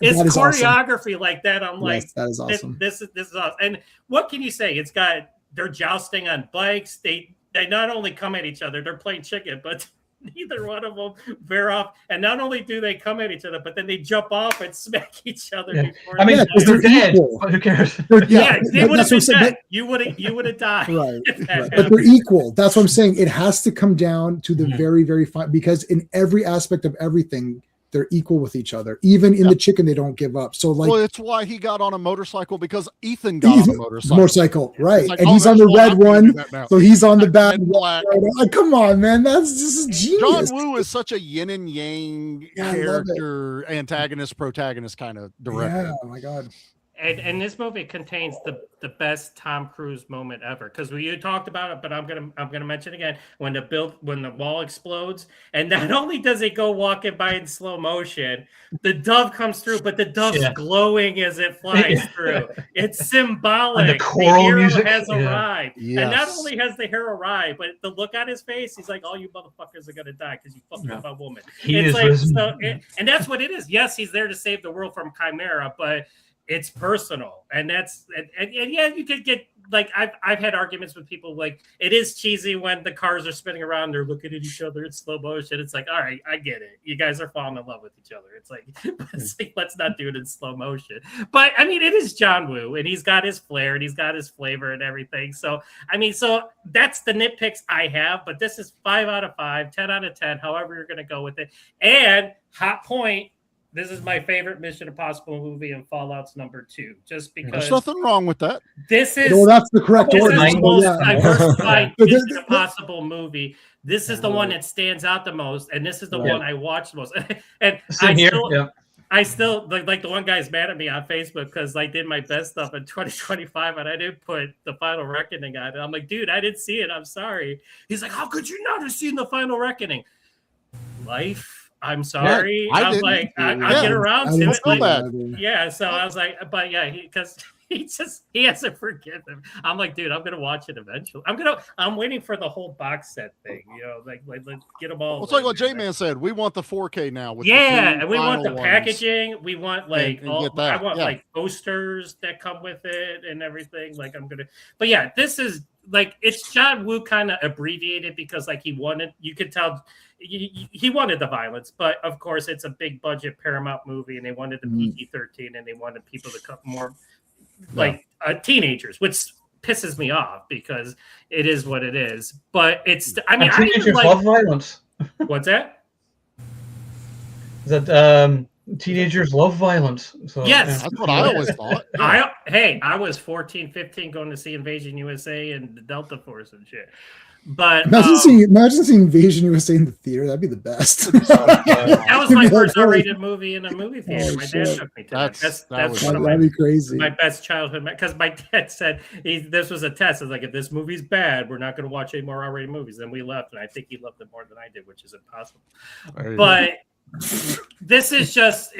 is choreography awesome. like that. I'm like, Yes, that is awesome. This is awesome. And what can you say? They're jousting on bikes. They not only come at each other, they're playing chicken, but neither one of them veer off. And not only do they come at each other, but then they jump off and smack each other. Yeah. Before I mean, Yeah, 'cause they're they're dead. equal. But who cares? yeah, they would have that's what I'm been saying. dead. You would have died. Right. if that Right. But happened. they're equal. That's what I'm saying. It has to come down to the very, very fine, because in every aspect of everything, they're equal with each other. Even in the chicken, they don't give up. So like, Well, it's why he got on a motorcycle, because Ethan got on a motorcycle. right? Like, and oh, he's on the that's why red I'm gonna do one, that now. so he's on the bad And one. black. Like, come on, man, this is genius. John Woo is such a yin and yang Yeah, I love it. character, antagonist, protagonist kind of director. Yeah, oh my god. And this movie contains the best Tom Cruise moment ever, because you talked about it, but I'm gonna mention again when the wall explodes, and not only does it go walking by in slow motion, the dove comes through, but the dove's glowing as it flies through. It's symbolic. And the choral hero music. has Yeah. arrived, and not Yes. only has the hero arrived, but the look on his face, he's like, "All you motherfuckers are gonna die because you fucked Yeah. with my woman." He It's is like, risen. and that's what it is. Yes, he's there to save the world from Chimera, but it's personal, and that's and yeah, you could get like I've had arguments with people like it is cheesy when the cars are spinning around, they're looking at each other in slow motion. It's like, all right, I get it. You guys are falling in love with each other. It's like let's not do it in slow motion. But I mean, it is John Woo, and he's got his flair and he's got his flavor and everything. So I mean, so that's the nitpicks I have. But this is 5 out of 5, 10 out of 10, however you're gonna go with it. And hot point. This is my favorite Mission Impossible movie, and Fallout's number 2, just because There's nothing wrong with that. this is Well, that's the correct this order. is the So, most yeah. diversified But Mission the- Impossible movie. This is the one that stands out the most, and this is the one I watched the most. And Same here. Yeah. I still like the one guy's mad at me on Facebook because I did my best stuff in 2025 and I didn't put the Final Reckoning on it. I'm like, dude, I didn't see it. I'm sorry. He's like, how could you not have seen the Final Reckoning? Life. I'm sorry. I I'm didn't. like, I'll Yeah. get around I to didn't it. see Like, that. yeah, so I was like, but yeah, because he hasn't forgiven him. I'm like, dude, I'm gonna watch it eventually. I'm waiting for the whole box set thing, like let's get them all. Well, it's like what J-Man said. We want the 4K now. With Yeah, the and we want the final ones. packaging. We want like And get that, I want yeah. like posters that come with it and everything. Like but yeah, this is like it's John Woo kind of abbreviated because like you could tell he wanted the violence, but of course it's a big budget Paramount movie and they wanted the PG-13 and they wanted people to come more like teenagers, which pisses me off because it is what it is. But it's, I mean, And I teenagers even like, love violence. what's that? That teenagers love violence. So Yes. That's what I always thought. I was 14, 15 going to see Invasion USA and the Delta Force and shit. But Imagine seeing Invasion USA in the theater. That'd be the best. that was my That'd be first like, R-rated movie in a movie theater. Oh, my dad shit. took me to That's- that. that was- That's one of That'd be crazy. my best childhood, because my dad said this was a test. It's like, if this movie's bad, we're not going to watch any more R-rated movies. Then we left, and I think he loved it more than I did, which is impossible. There you go. But this is just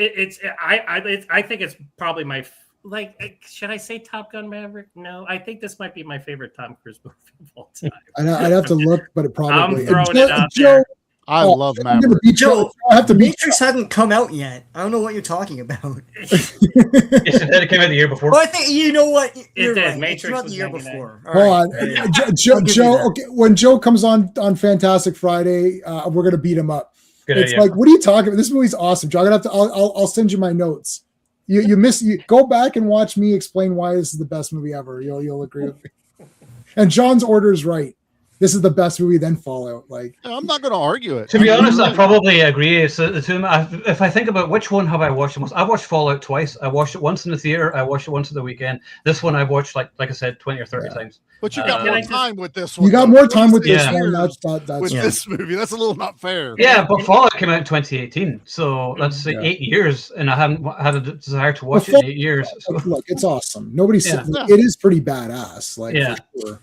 I think it's probably my should I say Top Gun Maverick? No, I think this might be my favorite Tom Cruise movie of all time. I'd have to look, but it probably. I'm throwing Joe, it out Joe, there. I love I'm gonna Maverick. beat Joe. I have to beat Matrix hadn't come out yet. I don't know what you're talking about. Yes, it did. It came out the year before. Well, I think you know what. You're did. right. Matrix it came out was the year 99. before. All Hold right. on, Yeah. Joe. I'll give you Joe that. okay, when Joe comes on Fantastic Friday, we're gonna beat him up. Good It's idea. like, what are you talking about? This movie's awesome, Joe. I'm gonna have to. I'll send you my notes. You go back and watch me explain why this is the best movie ever. You'll agree with me. And John's order is right. This is the best movie. Then Fallout. Like, I'm not going to argue it. To be honest, I probably agree. It's the two. If I think about which one have I watched the most, I watched Fallout twice. I watched it once in the theater. I watched it once at the weekend. This one I've watched like I said, 20 or 30 times. But you got Can more I just- time with this one. you got though. more time with this Yeah. one. That's with Yeah. this movie. That's a little not fair. Yeah, but Fallout came out in 2018, so that's Yeah. 8 years, and I haven't had a desire to watch Well, it in 8 years. So. look, it's awesome. Nobody said Yeah. it is pretty badass. Like, Yeah. for sure.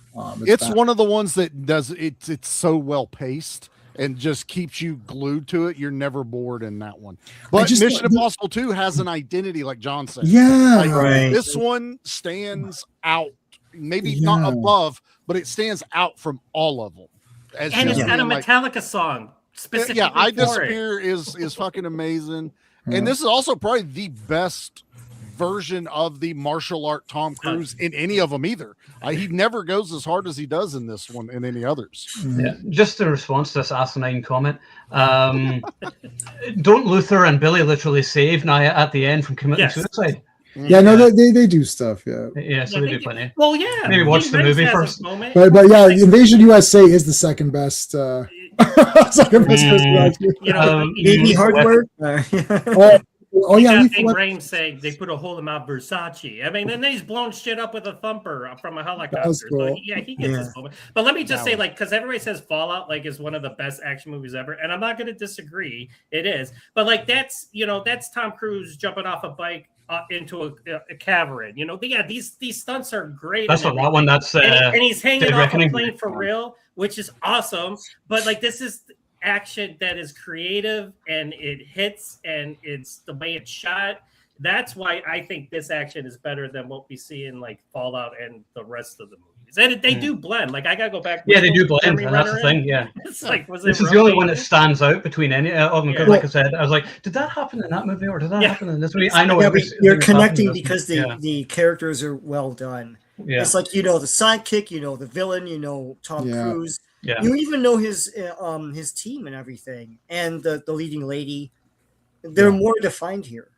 It's bad. one of the ones that does it's so well paced and just keeps you glued to it. You're never bored in that one. But just- Mission Impossible 2 has an identity, like John said. Yeah. Like, Right. this one stands out. Maybe not Yeah. above, but it stands out from all of them. As And it's just got a being like, Metallica song specifically yeah, I for it. Disappear is fucking amazing. Yeah. And this is also probably the best version of the martial art Tom Cruise in any of them either. He never goes as hard as he does in this one in any others. Yeah, just in response to this asinine comment, don't Luther and Billy literally save Naya at the end from committing Yes. suicide? Yeah, no, they do stuff. Yeah. Yeah, so Yeah, they they do do. plenty. Well, yeah. Maybe watch He the Riggs movie has first. his moment. But yeah, Invasion USA is the second best. Second best You know, Baby hardware. Oh you yeah, got we Big flew- Rain saying they put a hole in Mount Versace. I mean, then he's blown shit up with a thumper from a helicopter. was cool. So yeah, he gets Yeah. his moment. But let me just That say, was- like, because everybody says Fallout like is one of the best action movies ever, and I'm not going to disagree. It is, but like that's Tom Cruise jumping off a bike into a cavern. These stunts are great. That's and not that one. That's and he's hanging Dead off a Reckoning. plane for real, which is awesome. But like, this is action that is creative and it hits, and it's the way it's shot. That's why I think this action is better than what we see in like Fallout and the rest of the movies. And they do blend. Like, I gotta go back. Yeah, they do blend, Jeremy and that's the Renner in. thing. Yeah, It's like, was this it is the only really- one that stands out between any of them. Because, Yeah. like I said, I was like, did that happen in that movie or did that Yeah. happen in this movie? I know Yeah, every but single you're thing that's happened connecting in this because movie. the characters are well done. yeah, It's like the sidekick, the villain, Tom Yeah. Cruise. yeah, You even know his team and everything, and the leading lady. They're more defined here.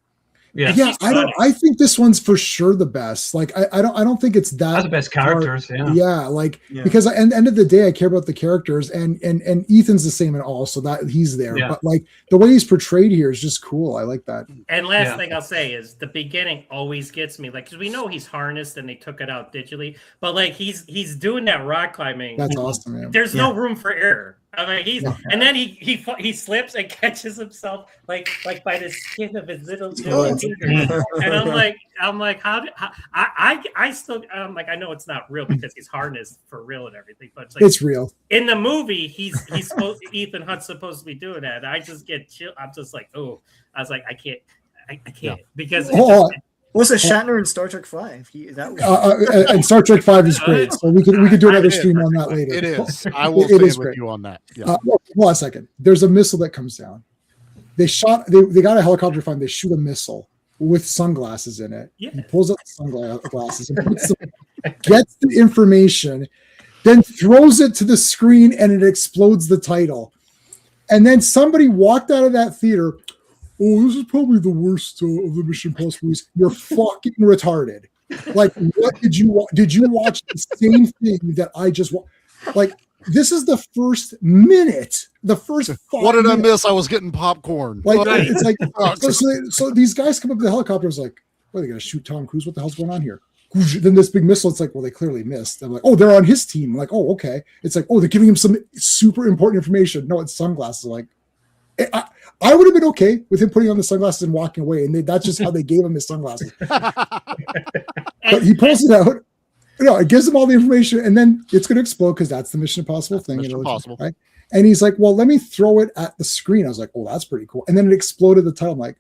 yeah. Yeah, She's I don't. funny. I think this one's for sure the best. Like, I don't think it's that. That's the best characters. Yeah. Yeah, like Yeah. because at the end of the day, I care about the characters, and Ethan's the same in all, so that he's there. Yeah. But like the way he's portrayed here is just cool. I like that. And last Yeah. thing I'll say is the beginning always gets me, like, because we know he's harnessed and they took it out digitally, but like he's doing that rock climbing. That's awesome, man. There's no room for error. I mean, Yeah. and then he slips and catches himself like by the skin of his little Oh, finger. And I'm like, I still, I'm like, I know it's not real because he's harnessed for real and everything, but it's like It's real. in the movie, he's supposed Ethan Hunt's supposed to be doing that. And I just get chill. I'm just like, oh, I was like, I can't because it Oh, just, Was it Shatner in Star Trek 5? That and Star Trek 5 is great, so we could do another It is. stream on that later. It is. I will It stand is with great. you on that. Yeah. Hold on a second. There's a missile that comes down. They got a helicopter find. They shoot a missile with sunglasses in it. Yeah. He pulls out the sunglasses and puts them, gets the information, then throws it to the screen and it explodes the title. And then somebody walked out of that theater. Oh, this is probably the worst of the Mission Impossible movies. You're fucking retarded. Like, what did you watch? Did you watch the same thing that I just watched? Like, this is the first minute, the first. What did I minutes. miss? I was getting popcorn. Like, Right. it's like, so these guys come up to the helicopter. It's like, what, are they going to shoot Tom Cruise? What the hell's going on here? Then this big missile, it's like, well, they clearly missed. I'm like, oh, they're on his team. I'm like, oh, okay. It's like, oh, they're giving him some super important information. No, it's sunglasses. Like, I would have been okay with him putting on the sunglasses and walking away. And that's just how they gave him his sunglasses. But he pulls it out. No, it gives him all the information, and then it's going to explode because that's the Mission Impossible thing. Mission Impossible. Right? And he's like, well, let me throw it at the screen. I was like, oh, that's pretty cool. And then it exploded the title. I'm like,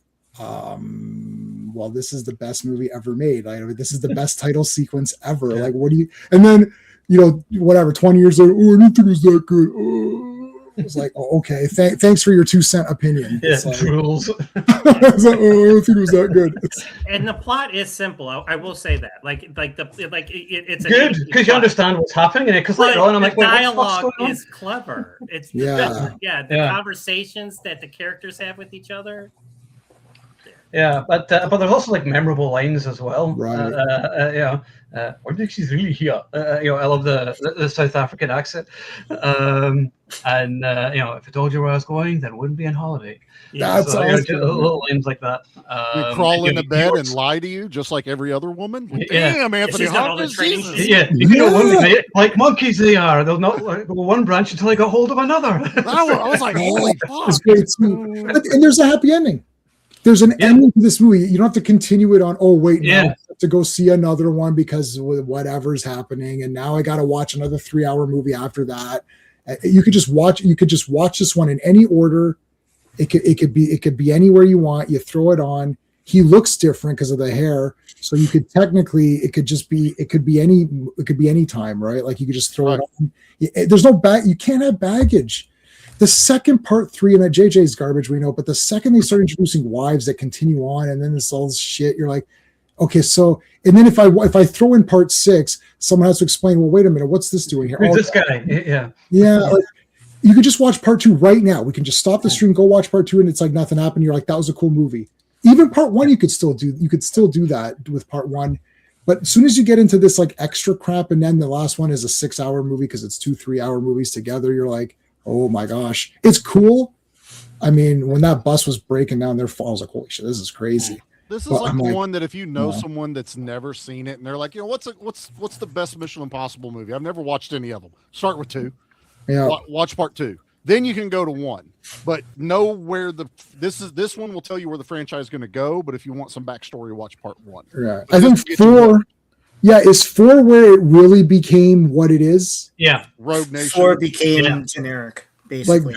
well, this is the best movie ever made. Like, this is the best title sequence ever. Like, what do you? And then, whatever, 20 years later, oh, I didn't think it was that good. Oh. It was like, oh, okay, thanks for your 2-cent opinion. Yeah, like, rules. I was like, oh, I don't think it was that good. And the plot is simple. I will say that. It's Good, because you understand what's happening in it. Because later on, I'm like, the wait, what's dialogue going on? is clever. It's Yeah. the conversations that the characters have with each other. Yeah, but there's also like memorable lines as well. Right. What makes she's really here? I love the South African accent. And if I told you where I was going, then it wouldn't be on holiday. That's so, awesome. little lines like that. We crawl into bed and lie to you just like every other woman. Yeah. Damn, Anthony She's got all the Hopkins. training. Jesus. Yeah, like monkeys they are. They'll not go one branch until they got hold of another. I was like, holy fuck. It's great too. And there's a happy ending. There's an ending to this movie. You don't have to continue it on. Oh wait, now I have to go see another one because whatever's happening, and now I got to watch another 3-hour movie after that. You could just watch. You could just watch this one in any order. It could be anywhere you want. You throw it on. He looks different because of the hair, so you could technically it could be any time, right? Like you could just throw it on. There's no bag. You can't have baggage. The second part 3, and that JJ's garbage, we know, but the second they start introducing wives that continue on, and then this all this shit, you're like, okay, so, and then if I throw in part 6, someone has to explain, well, wait a minute, what's this doing here? Who's this guy? Yeah. Yeah, like, you could just watch part 2 right now. We can just stop the stream, go watch part 2, and it's like nothing happened. You're like, that was a cool movie. Even part 1, you could still do that with part 1. But as soon as you get into this like extra crap, and then the last one is a 6-hour movie because it's 2 3-hour movies together, you're like, oh my gosh, it's cool. I mean, when that bus was breaking down their fall, I was like, holy shit, this is crazy. This is like the one that if you know someone that's never seen it and they're like, what's the best Mission Impossible movie? I've never watched any of them. Start with 2. Yeah. Watch part 2. Then you can go to 1. But know where this one will tell you where the franchise is going to go. But if you want some backstory, watch part 1. Yeah. I think 4. Yeah, is 4 where it really became what it is? Yeah. Rogue Nation. 4 became generic, basically.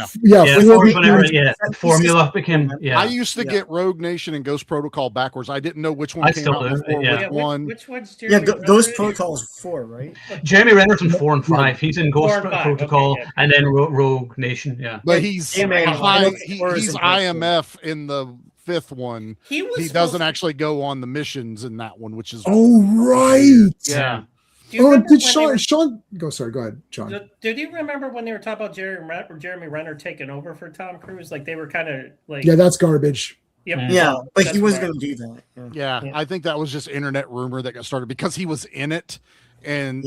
Formula became. Yeah. I used to get Rogue Nation and Ghost Protocol backwards. I didn't know which one came out before which one. Which one's Ghost Protocol is 4, right? Jeremy Renner's in 4 and 5. He's in Ghost Protocol and then Rogue Nation. Yeah. But he's IMF in the 5th one. He doesn't actually go on the missions in that one, which is right. Yeah. Did Sean go? Sorry, go ahead, John. Did you remember when they were talking about Jeremy Renner taking over for Tom Cruise? Like they were kind of like, yeah, that's garbage. Yep. Yeah, but he wasn't going to do that. Yeah, I think that was just internet rumor that got started because he was in it, and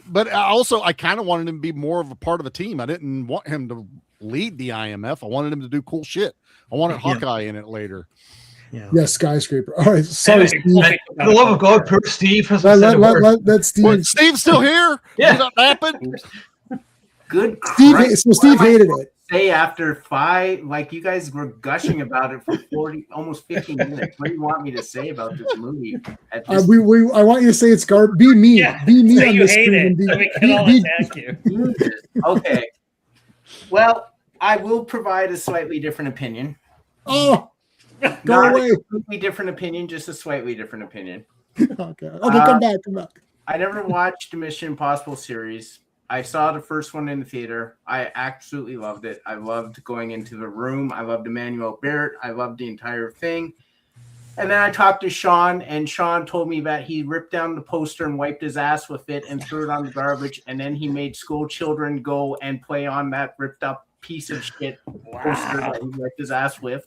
but also I kind of wanted him to be more of a part of the team. I didn't want him to lead the IMF. I wanted him to do cool shit. I wanted Hawkeye in it later. Yeah, Skyscraper. All right, sorry, Steve. For the love of God, poor Steve has let Steve. What, Steve's still here? Yeah. Did that happen? Good. Steve hated it. Say after 5, like you guys were gushing about it for almost 50 minutes. What do you want me to say about this movie? At this I want you to say it's garbage. Be me. Yeah. Be me So on you this hate screen. it. So we can all attack you. Okay. Well, I will provide a slightly different opinion. Oh, go Not away. a completely different opinion, just a slightly different opinion. Okay, come back. I never watched the Mission Impossible series. I saw the first one in the theater. I absolutely loved it. I loved going into the room. I loved Emmanuel Barrett. I loved the entire thing. And then I talked to Sean, and Sean told me that he ripped down the poster and wiped his ass with it and threw it on the garbage. And then he made school children go and play on that ripped up piece of shit poster that he wiped his ass with.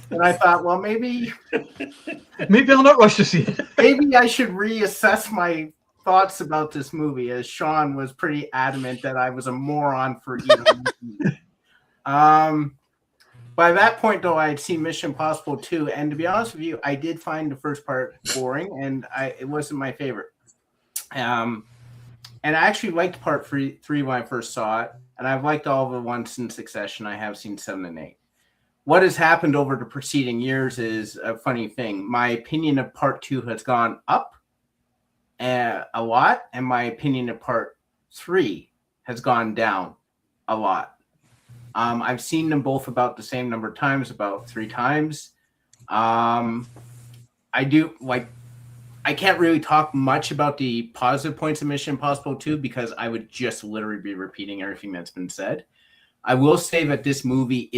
And I thought, well, maybe I'll not rush to see it. maybe I should reassess my thoughts about this movie, as Sean was pretty adamant that I was a moron for even. By that point, though, I had seen Mission Impossible 2, and to be honest with you, I did find the first part boring, and it wasn't my favorite. And I actually liked part 3 when I first saw it, and I've liked all the ones in succession. I have seen 7 and 8. What has happened over the preceding years is a funny thing. My opinion of part 2 has gone up a lot, and my opinion of part 3 has gone down a lot. I've seen them both about the same number of times, about 3 times. I can't really talk much about the positive points of Mission Impossible 2 because I would just literally be repeating everything that's been said. I will say that this movie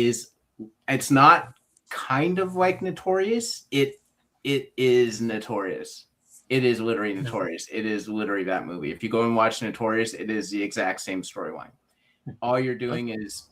it's not kind of like Notorious. It is Notorious. It is literally Notorious. It is literally that movie. If you go and watch Notorious, it is the exact same storyline. All you're doing is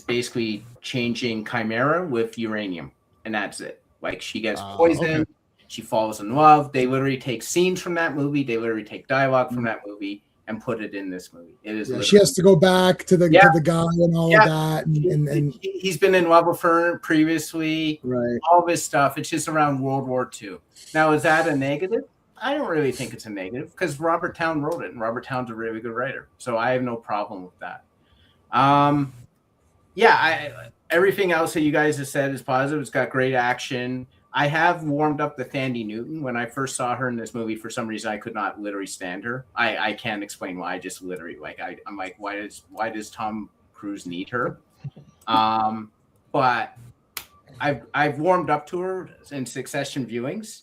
basically changing Chimera with uranium, and that's it. Like, she gets poisoned, she falls in love. They literally take scenes from that movie, they literally take dialogue from that movie and put it in this movie. It is. She has to go back to the guy and all of that, and he's been in love with her previously. Right. All this stuff. It's just around World War II. Now, is that a negative? I don't really think it's a negative because Robert Towne wrote it, and Robert Towne's a really good writer, so I have no problem with that. Everything else that you guys have said is positive. It's got great action. I have warmed up to Thandie Newton. When I first saw her in this movie, for some reason I could not literally stand her. I can't explain why. I just literally I'm like, why does Tom Cruise need her? But I've warmed up to her in successive viewings.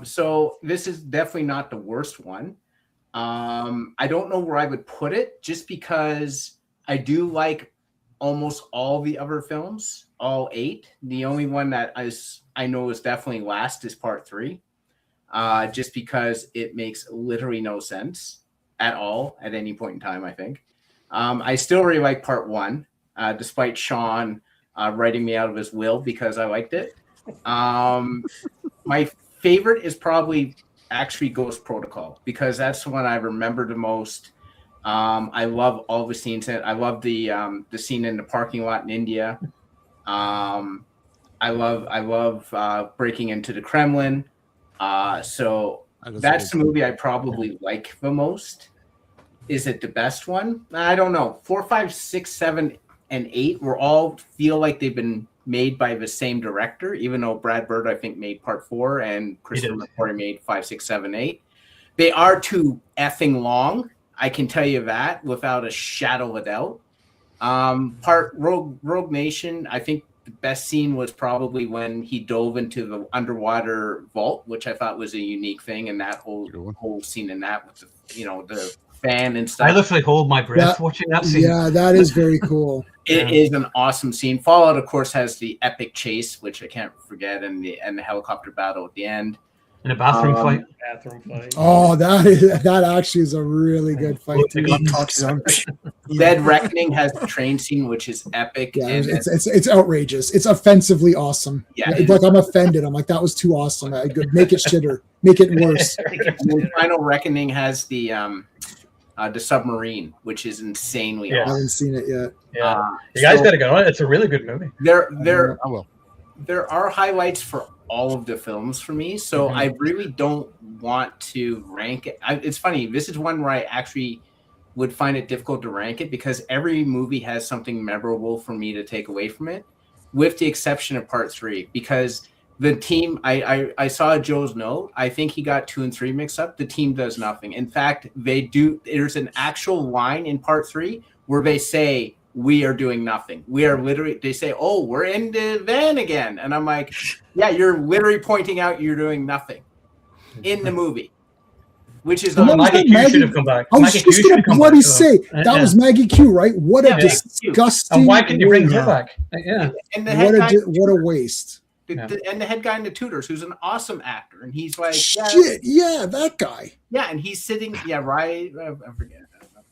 So this is definitely not the worst one. I don't know where I would put it, just because I do like almost all the other films, all 8. The only one that I know is definitely last is part 3, just because it makes literally no sense at all at any point in time, I think. I still really like part 1, despite Sean writing me out of his will because I liked it. My favorite is probably actually Ghost Protocol, because that's the one I remember the most. I love all the scenes in it. I love the scene in the parking lot in India. I love breaking into the Kremlin. So that's the movie I probably like the most. Is it the best one? I don't know. 4, 5, 6, 7, and 8 were all feel like they've been made by the same director, even though Brad Bird, I think, made part 4 and Christopher McQuarrie made 5, 6, 7, 8. They are too effing long. I can tell you that without a shadow of a doubt. Part Rogue Nation, I think the best scene was probably when he dove into the underwater vault, which I thought was a unique thing, and that whole scene in that with the fan and stuff. I literally hold my breath watching that scene. Yeah, that is very cool. It is an awesome scene. Fallout, of course, has the epic chase, which I can't forget, and the helicopter battle at the end. In a bathroom fight. Oh, that actually is a really good fight. Dead Reckoning has the train scene, which is epic. Yeah, it's outrageous. It's offensively awesome. Yeah, like I'm offended. I'm like, that was too awesome. Make it shitter. Make it worse. And Final Reckoning has the submarine, which is insanely awesome. I haven't seen it yet. Yeah, you guys got to go on it. It's a really good movie. There are highlights for all of the films for me, so I really don't want to rank it. It's funny, this is one where I actually would find it difficult to rank it because every movie has something memorable for me to take away from it, with the exception of part 3, because the team, I saw Joe's note. I think he got 2 and 3 mixed up. The team does nothing. In fact, there's an actual line in part 3 where they say, we are doing nothing. We are literally, they say, oh, we're in the van again. And I'm like, yeah, you're literally pointing out you're doing nothing in the movie, which is Maggie Q should have come back. I was just going to bloody say, that was Maggie Q, right? What a disgusting. And why can you bring her back? Yeah. And what a waste. And the head guy in the Tutors, who's an awesome actor. And he's like, that guy. Yeah, and he's sitting, right, I forget.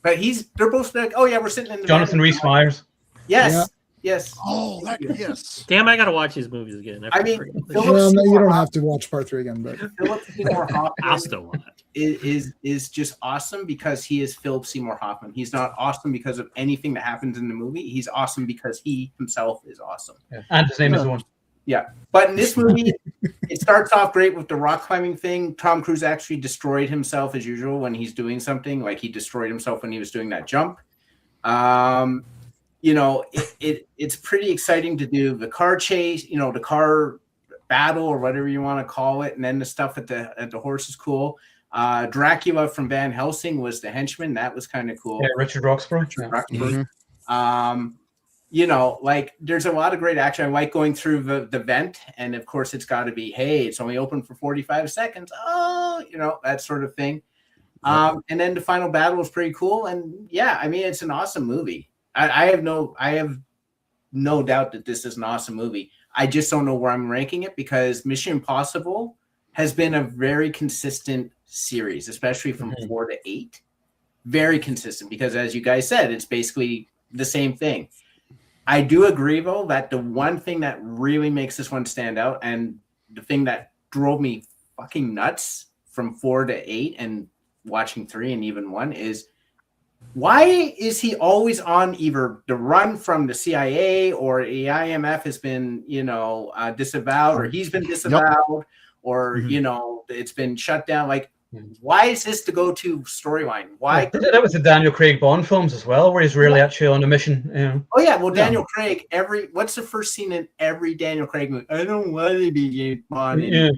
But they're both like, oh yeah, we're sitting in the Jonathan Rhys Meyers. Yes. Yes. Oh, yes. Damn, I gotta watch these movies again. I mean, forget this. Philip Well, no, you Seymour don't Hoffman- have to watch part 3 again, but Philip Seymour I'll Hoffman still watch. is just awesome because he is Philip Seymour Hoffman. He's not awesome because of anything that happens in the movie. He's awesome because he himself is awesome. Yeah. And his name is the one. But in this movie, it starts off great with the rock climbing thing. Tom Cruise actually destroyed himself as usual when he's doing something. Like he destroyed himself when he was doing that jump. You know, it's pretty exciting to do the car chase, you know, the car battle or whatever you want to call it, and then the stuff at the horse is cool. Dracula from Van Helsing was the henchman. That was kind of cool. Yeah, Richard Roxburgh. Roxburgh. You know, like there's a lot of great action. I like going through the vent, and of course it's got to be, hey, it's only open for 45 seconds. Oh, you know, that sort of thing. And then the final battle was pretty cool. And yeah, I mean, it's an awesome movie. I have no doubt that this is an awesome movie. I just don't know where I'm ranking it because Mission Impossible has been a very consistent series, especially from 4 to 8. Very consistent because, as you guys said, it's basically the same thing. I do agree, though, that the one thing that really makes this one stand out and the thing that drove me fucking nuts from 4 to 8 and watching 3 and even 1 is why is he always on either the run from the CIA or the IMF has been, you know, disavowed or he's been disavowed or, you know, it's been shut down. Like, why is this the go-to storyline? Why? That was the Daniel Craig Bond films as well, where he's really actually on a mission. You know? Oh yeah, well Daniel Craig. What's the first scene in every Daniel Craig movie? I don't want to be James Bond. Yeah.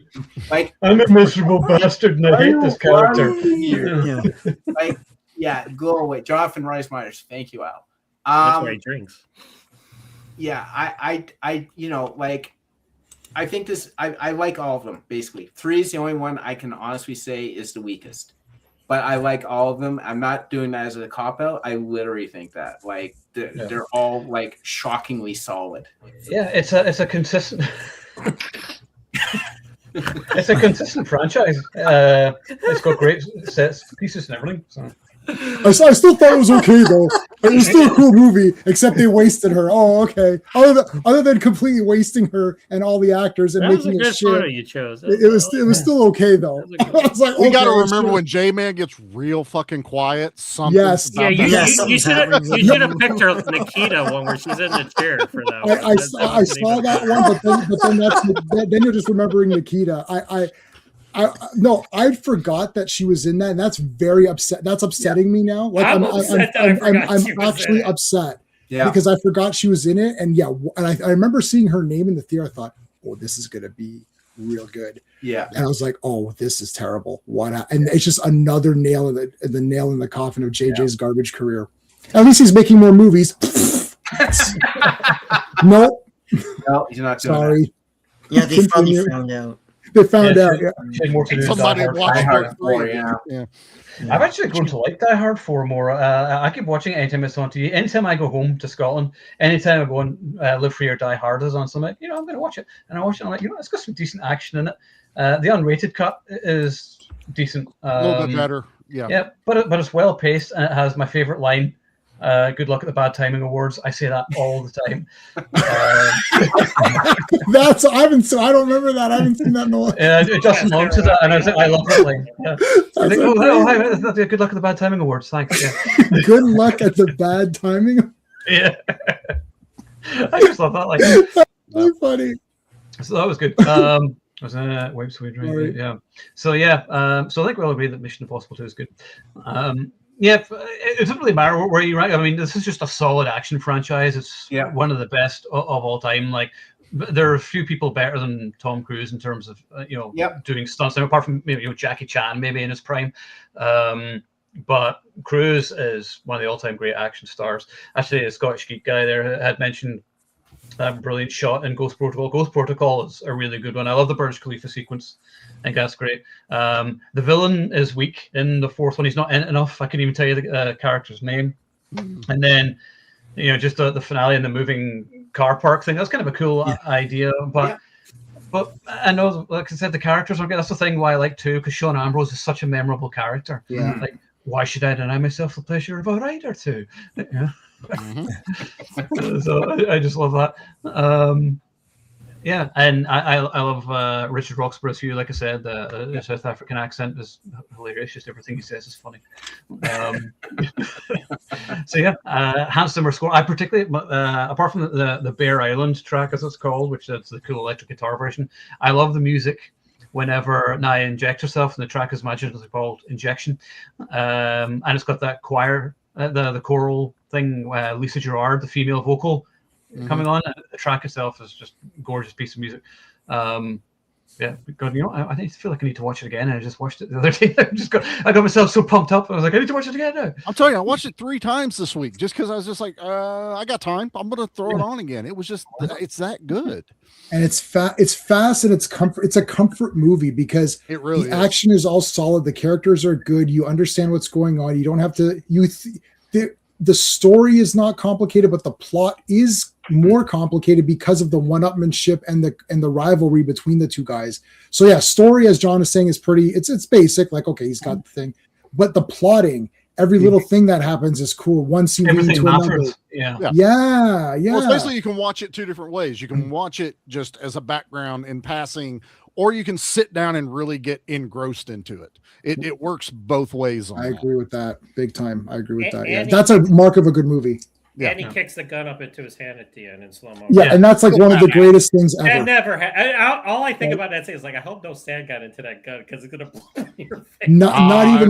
Like I'm a miserable bastard and I hate this character. yeah. Like yeah, go away, Jonathan Rhys Meyers. Thank you, Al. That's why he drinks. Yeah, I you know, like I think I like all of them basically. 3 is the only one I can honestly say is the weakest. But I like all of them. I'm not doing that as a cop out. I literally think that like they're all like shockingly solid. Yeah, it's a consistent it's a consistent franchise. It's got great sets, pieces and everything. So. I still thought it was okay though. It was still a cool movie, except they wasted her. Oh, okay. Other than completely wasting her and all the actors and That was a making it good photo shit. you chose. It was still okay though. I was like, We got to okay, remember sure. when J-Man gets real fucking quiet. Something. Yes. Yeah, you something's should have happening. picked her Nikita one where she's in the chair for that one. I saw that one, but then then you're just remembering Nikita. I forgot that she was in that, and that's very upset. That's upsetting me now. Like I'm upset that I forgot she I'm was actually in it. upset Yeah. because I forgot she was in it, and I remember seeing her name in the theater. I thought, oh, this is gonna be real good. Yeah. And I was like, oh, this is terrible. What? And it's just another nail in the nail in the coffin of JJ's garbage career. At least he's making more movies. Nope. No, he's not doing Sorry. Yeah, they finally Continue. found out. They found out. Yeah. She had more to do with Somebody Die Hard. watched Die Hard part 4, 3. yeah. Yeah. I've actually grown to like Die Hard 4 more. I keep watching it anytime it's on TV. Anytime I go home to Scotland, anytime I go and Live Free or Die Hard is on, so I'm like, I'm going to watch it. And I watch it, and I'm like, it's got some decent action in it. The unrated cut is decent. A little bit better. Yeah. Yeah, but it's well paced, and it has my favorite line. Good luck at the Bad Timing Awards. I say that all the time. I don't remember that. I haven't seen that in a while. Justin Long to that, and I love that line. Yeah. I think, hi, good luck at the Bad Timing Awards. Thanks. Yeah. Good luck at the bad timing. Yeah. I just love that line. Really funny. So that was good. Was Web Sweet, right? Right. Yeah. So yeah. So I think we'll agree that Mission Impossible 2 is good. Yeah, it doesn't really matter where you rank. I mean, this is just a solid action franchise. It's one of the best of all time. Like, there are a few people better than Tom Cruise in terms of doing stunts. Now, apart from maybe Jackie Chan, maybe in his prime. But Cruise is one of the all-time great action stars. Actually, a Scottish geek guy there had mentioned that brilliant shot in Ghost Protocol. Ghost Protocol is a really good one. I love the Burj Khalifa sequence. I think that's great. The villain is weak in the fourth one. He's not in it enough. I couldn't even tell you the character's name. And then, just the finale and the moving car park thing. That's kind of a cool idea. But I know, like I said, the characters are good. That's the thing why I like 2, because Sean Ambrose is such a memorable character. Yeah. Like, why should I deny myself the pleasure of a ride or two? Yeah. So I just love that. Yeah, and I love Richard Roxburgh's Hugh. Like I said, the South African accent is hilarious. Just everything he says is funny. So yeah, Hans Zimmer score. I particularly, apart from the Bear Island track, as it's called, which is the cool electric guitar version, I love the music whenever Naya injects herself, and the track is magically called Injection, and it's got that choir, the choral thing. Lisa Gerard, the female vocal, coming on. The track itself is just a gorgeous piece of music. Yeah, good. You know, I feel like I need to watch it again. I just watched it the other day. I got myself so pumped up. I was like, I need to watch it again now. I'm telling you, I watched it 3 times this week just because I was just like, I got time. I'm gonna throw it on again. It was just, it's that good. And it's fast and it's comfort. It's a comfort movie because it really the action is all solid. The characters are good. You understand what's going on. You don't have to. The story is not complicated, but the plot is more complicated because of the one-upmanship and the rivalry between the two guys. So yeah, story, as John is saying, is pretty. It's basic. Like, okay, he's got the thing, but the plotting, every little thing that happens is cool. One scene leading to another. Yeah. Well, especially you can watch it 2 different ways. You can watch it just as a background in passing, or you can sit down and really get engrossed into it. It works both ways. I agree with that big time. I agree with that. Yeah, that's a mark of a good movie. Yeah. And he kicks the gun up into his hand at the end in slow motion. Yeah, and that's like one of the greatest things ever. That never all I think about that thing is like, I hope no sand got into that gun because it's gonna blow in your face. Not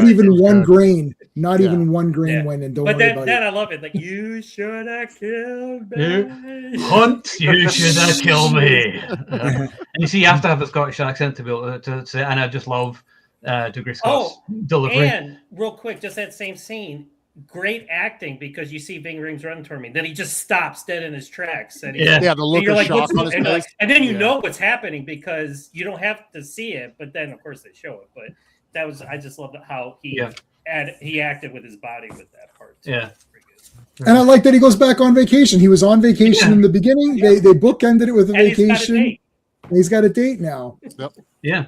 even one grain. Not even one grain went in. Don't worry about it. Then I love it. Like, you should have killed me. Hunt, you should have killed me. And you see, you have to have a Scottish accent to be able to say. And I just love Dougray Scott's delivery. And real quick, just that same scene. Great acting because you see Ving Rhames run toward me. Then he just stops dead in his tracks. And the look of shock on his face. And then you know what's happening because you don't have to see it. But then, of course, they show it. But I just loved how he acted with his body with that part too. Yeah. And I like that he goes back on vacation. He was on vacation in the beginning. They bookended it with a vacation. He's got a date now. Yep. Yeah.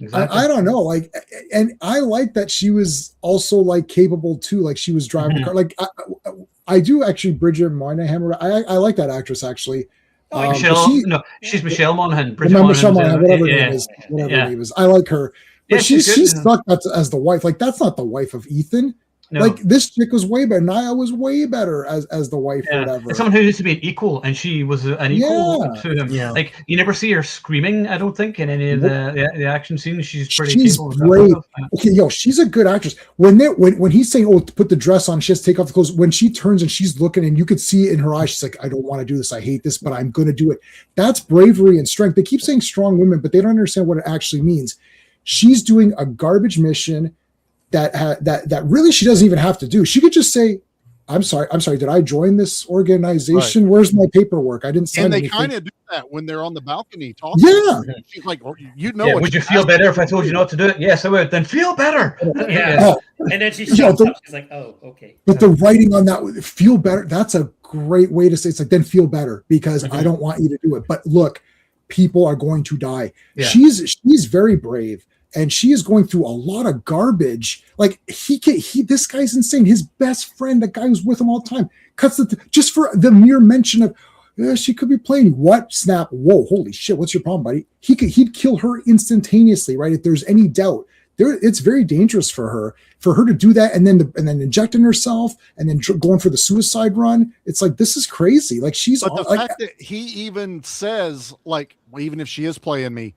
Exactly. I don't know, like, and I like that she was also like capable too, like she was driving the car. Like I do actually. Bridget Moynahan, I like that actress actually. She's Michelle Monaghan. Michelle Monaghan, whatever her name is, her name is. I like her, but she's stuck as the wife. Like, that's not the wife of Ethan. No. Like, this chick was way better. Naya was way better as the wife or whatever. It's someone who used to be an equal, and she was an equal to him. Yeah. Like, you never see her screaming, I don't think, in any of the action scenes. She's capable. Great. Okay, she's a good actress. When he's saying, "Oh, put the dress on," she has to take off the clothes. When she turns and she's looking, and you could see it in her eyes, she's like, "I don't want to do this. I hate this, but I'm going to do it." That's bravery and strength. They keep saying strong women, but they don't understand what it actually means. She's doing a garbage mission that really she doesn't even have to do. She could just say, I'm sorry, did I join this organization? Right. Where's my paperwork? I didn't sign anything. And they kind of do that when they're on the balcony talking. Yeah. She's like, what would you feel better if I told you not to do it? Yes, I would. Then feel better. Yeah. And then she shows up. She's like, oh, okay. But the writing on that, feel better, that's a great way to say it's like, then feel better because I don't want you to do it. But look, people are going to die. Yeah. She's very brave. And she is going through a lot of garbage. Like this guy's insane. His best friend, the guy who's with him all the time, cuts just for the mere mention of she could be playing. What? Snap! Whoa! Holy shit! What's your problem, buddy? He'd kill her instantaneously, right? If there's any doubt, it's very dangerous for her to do that, and then injecting herself, and then going for the suicide run. It's like, this is crazy. Like, But the fact that he even says, like, well, even if she is playing me,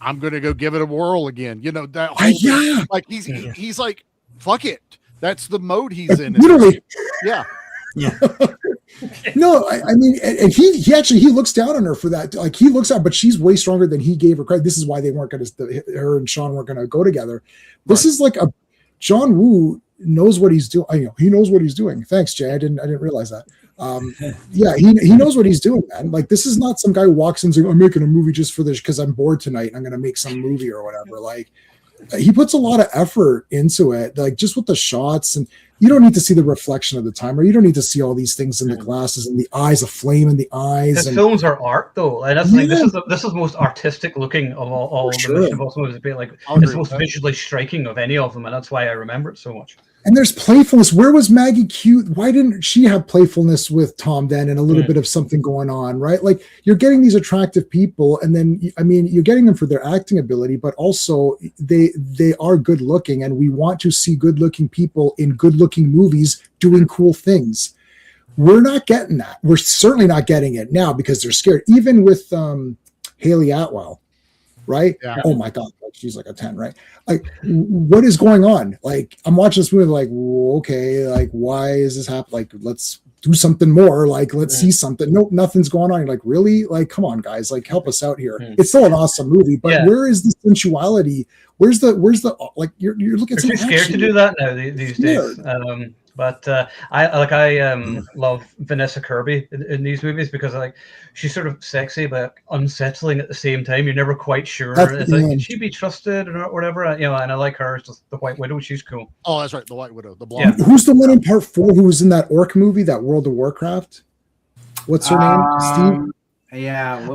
I'm gonna go give it a whirl again. You know that whole thing. Like he's like, fuck it. That's the mode he's in. Literally. Yeah. No, I mean, and he looks down on her for that. Like, he looks out, but she's way stronger than he gave her credit. This is why they weren't going to. Her and Sean weren't going to go together. This is like John Woo knows what he's doing. He knows what he's doing. Thanks, Jay. I didn't realize that. He knows what he's doing, man. Like, this is not some guy who walks in and saying, I'm making a movie just for this because I'm bored tonight and I'm going to make some movie or whatever. Like, he puts a lot of effort into it, like just with the shots, and you don't need to see the reflection of the timer. You don't need to see all these things in the glasses and the eyes, a flame in the eyes. His films are art, though, and that's like this is the most artistic looking of all the Mission Impossible movies. It's the most visually striking of any of them, and that's why I remember it so much. And there's playfulness. Where was Maggie cute? Why didn't she have playfulness with Tom then and a little bit of something going on, right? Like you're getting these attractive people, and then I mean you're getting them for their acting ability, but also they are good looking, and we want to see good looking people in good looking movies doing cool things. We're not getting that. We're certainly not getting it now because they're scared. Even with Haley Atwell, right? Yeah. Oh my God, like she's like a 10, right? Like, what is going on? Like, I'm watching this movie, like, okay, like, why is this happening? Like, let's do something more. Like, let's see something. Nope, nothing's going on. You're like, really? Like, come on, guys, like, help us out here. It's still an awesome movie, but where is the sensuality? Where's the like? You're looking at some action. Scared to do that now these days. But I love Vanessa Kirby in these movies because like she's sort of sexy but unsettling at the same time. You're never quite sure. It's like, can she be trusted or whatever? You know, and I like her. It's just the White Widow. She's cool. Oh, that's right, the White Widow, the blonde. Yeah. Who's the one in Part 4 who was in that orc movie, that World of Warcraft? What's her name? Steve? Yeah.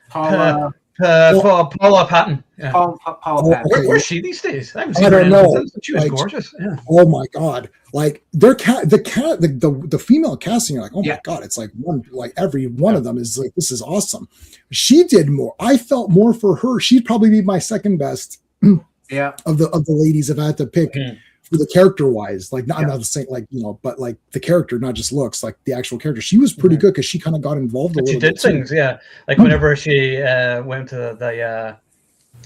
Paula Patton. Yeah. Paula Patton. Where's she these days? I don't know. She was gorgeous. Yeah. Oh my God! Like the female casting, you're like, oh my God! It's like every one of them is like, this is awesome. She did more. I felt more for her. She'd probably be my second best. Of the ladies, if I had to pick. For the character wise, like I'm not saying like but like the character, not just looks, like the actual character. She was pretty good because she kind of got involved a little. She did things, like whenever she went to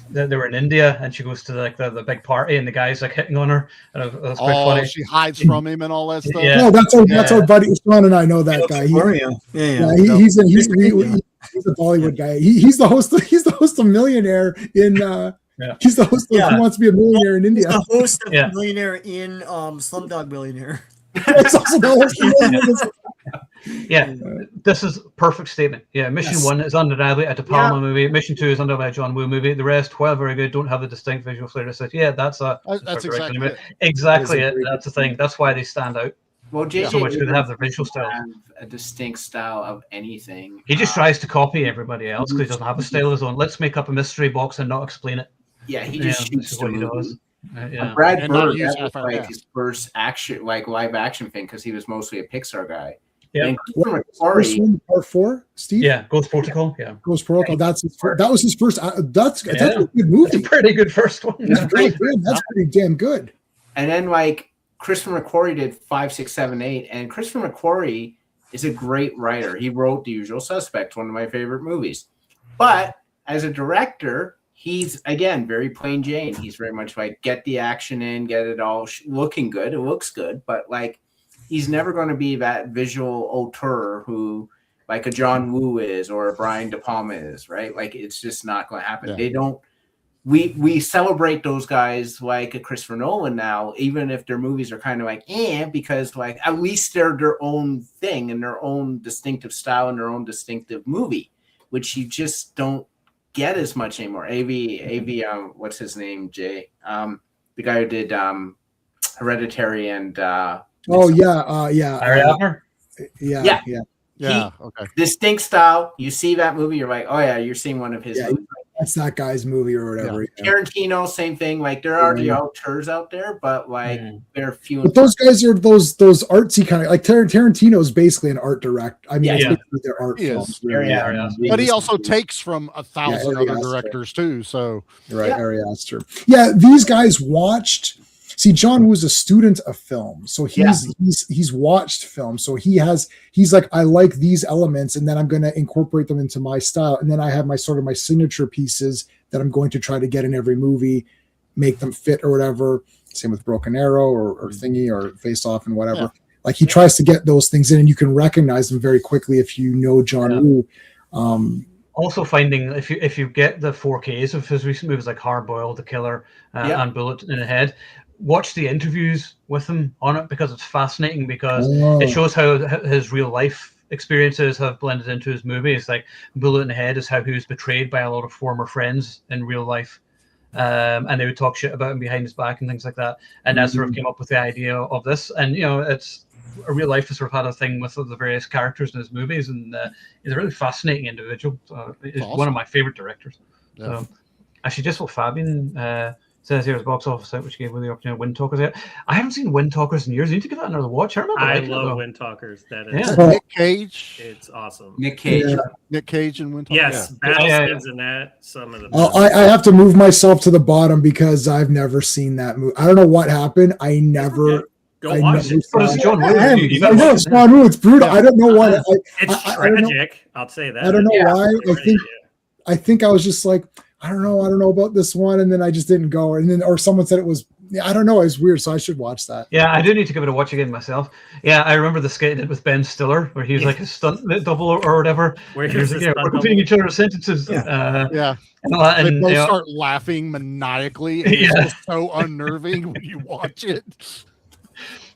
they were in India and she goes to the big party and the guy's like hitting on her and it was quite funny. She hides from him and all that stuff. No, that's our buddy Sean and I know that guy. He's a Bollywood guy. He's the host. He's the host of Millionaire in. He's the host of Who Wants to Be a Millionaire in India. He's the host of Millionaire in Slumdog Millionaire. It's also the host of this is a perfect statement. Mission 1 is undeniably a De Palma movie. Mission 2 is undeniably a John Woo movie. The rest, while very good, don't have the distinct visual flair. That's exactly it. That's the thing. That's why they stand out. Well, JJ so much because they have the visual style. Have a distinct style of anything. He just tries to copy everybody else because he doesn't have a style of his own. Let's make up a mystery box and not explain it. Yeah, he just shoots what he does. Brad Bird, that was like his first action, like live action thing, because he was mostly a Pixar guy. Yeah. Part 4, Steve? Yeah, Ghost Protocol. Yeah, Ghost Protocol. That was his first. That's a good movie. That's a pretty good first one. That's pretty damn good. And then like Christopher McQuarrie did 5, 6, 7, 8, and Christopher McQuarrie is a great writer. He wrote The Usual Suspects, one of my favorite movies. But as a director, he's, again, very plain Jane. He's very much like, get the action in, get it all looking good. It looks good, but like, he's never going to be that visual auteur who, like a John Woo is or a Brian De Palma is, right? Like, it's just not going to happen. Yeah. They don't. We celebrate those guys like a Christopher Nolan now, even if their movies are kind of like, because like at least they're their own thing and their own distinctive style and their own distinctive movie, which you just don't get as much anymore. What's his name, Jay? The guy who did Hereditary and Ari Aster? Yeah. Okay. Distinct style. You see that movie, you're like, oh yeah, you're seeing one of his movies. That's that guy's movie or whatever. Yeah. Tarantino, same thing. Like there are the auteurs out there, but like they're few. But those guys are those artsy kind of like Tarantino is basically an art director. I mean, their art films. But he also takes from 1,000 other directors too. So Ari Aster. Yeah, these guys watched. See, John Woo's a student of film, so he's watched film. So he's like, I like these elements, and then I'm going to incorporate them into my style, and then I have my signature pieces that I'm going to try to get in every movie, make them fit or whatever. Same with Broken Arrow or Thingy or Face Off and whatever. Yeah. Like he tries to get those things in, and you can recognize them very quickly if you know John Woo. Also finding if you get the 4Ks of his recent movies like Hard Boiled, The Killer, and Bullet in the Head. Watch the interviews with him on it because it's fascinating because it shows how his real life experiences have blended into his movies. Like Bullet in the Head is how he was betrayed by a lot of former friends in real life. And they would talk shit about him behind his back and things like that. And that sort of came up with the idea of this. And, it's a real life has sort of had a thing with the various characters in his movies. And he's a really fascinating individual. He's awesome. One of my favorite directors. Yeah. So, actually, just what Fabian Says here, box office out, which gave away the opportunity of Wind Talkers. I haven't seen Wind Talkers in years. You need to give that another watch. I remember. I liking it, love though. Wind Talkers. That is, Yeah. Nick Cage. it's awesome. Nick Cage. Yeah. Nick Cage and Winter. Yes, Yeah. Battleskins and that. Some of the. I have to move myself to the bottom because I've never seen that movie. I don't know what happened. I never. Go I watch never it. But it's John Woo. I You gotta know watch it's it. John Woo. It's brutal. Yeah. I don't know what. It's I don't know. tragic. I'll say that. I don't know Yeah. why. I think I was just like, I don't know about this one, and then I just didn't go. And then, or someone said it was. I don't know. It was weird, so I should watch that. Yeah, I do need to give it a watch again myself. Yeah, I remember the skit I did with Ben Stiller, where he was like a stunt double or whatever. Where And he he was was like, a yeah, stunt we're double. repeating each other's sentences. Yeah. Yeah. And They both you know, start laughing maniacally, and Yeah. it's just so unnerving when you watch it.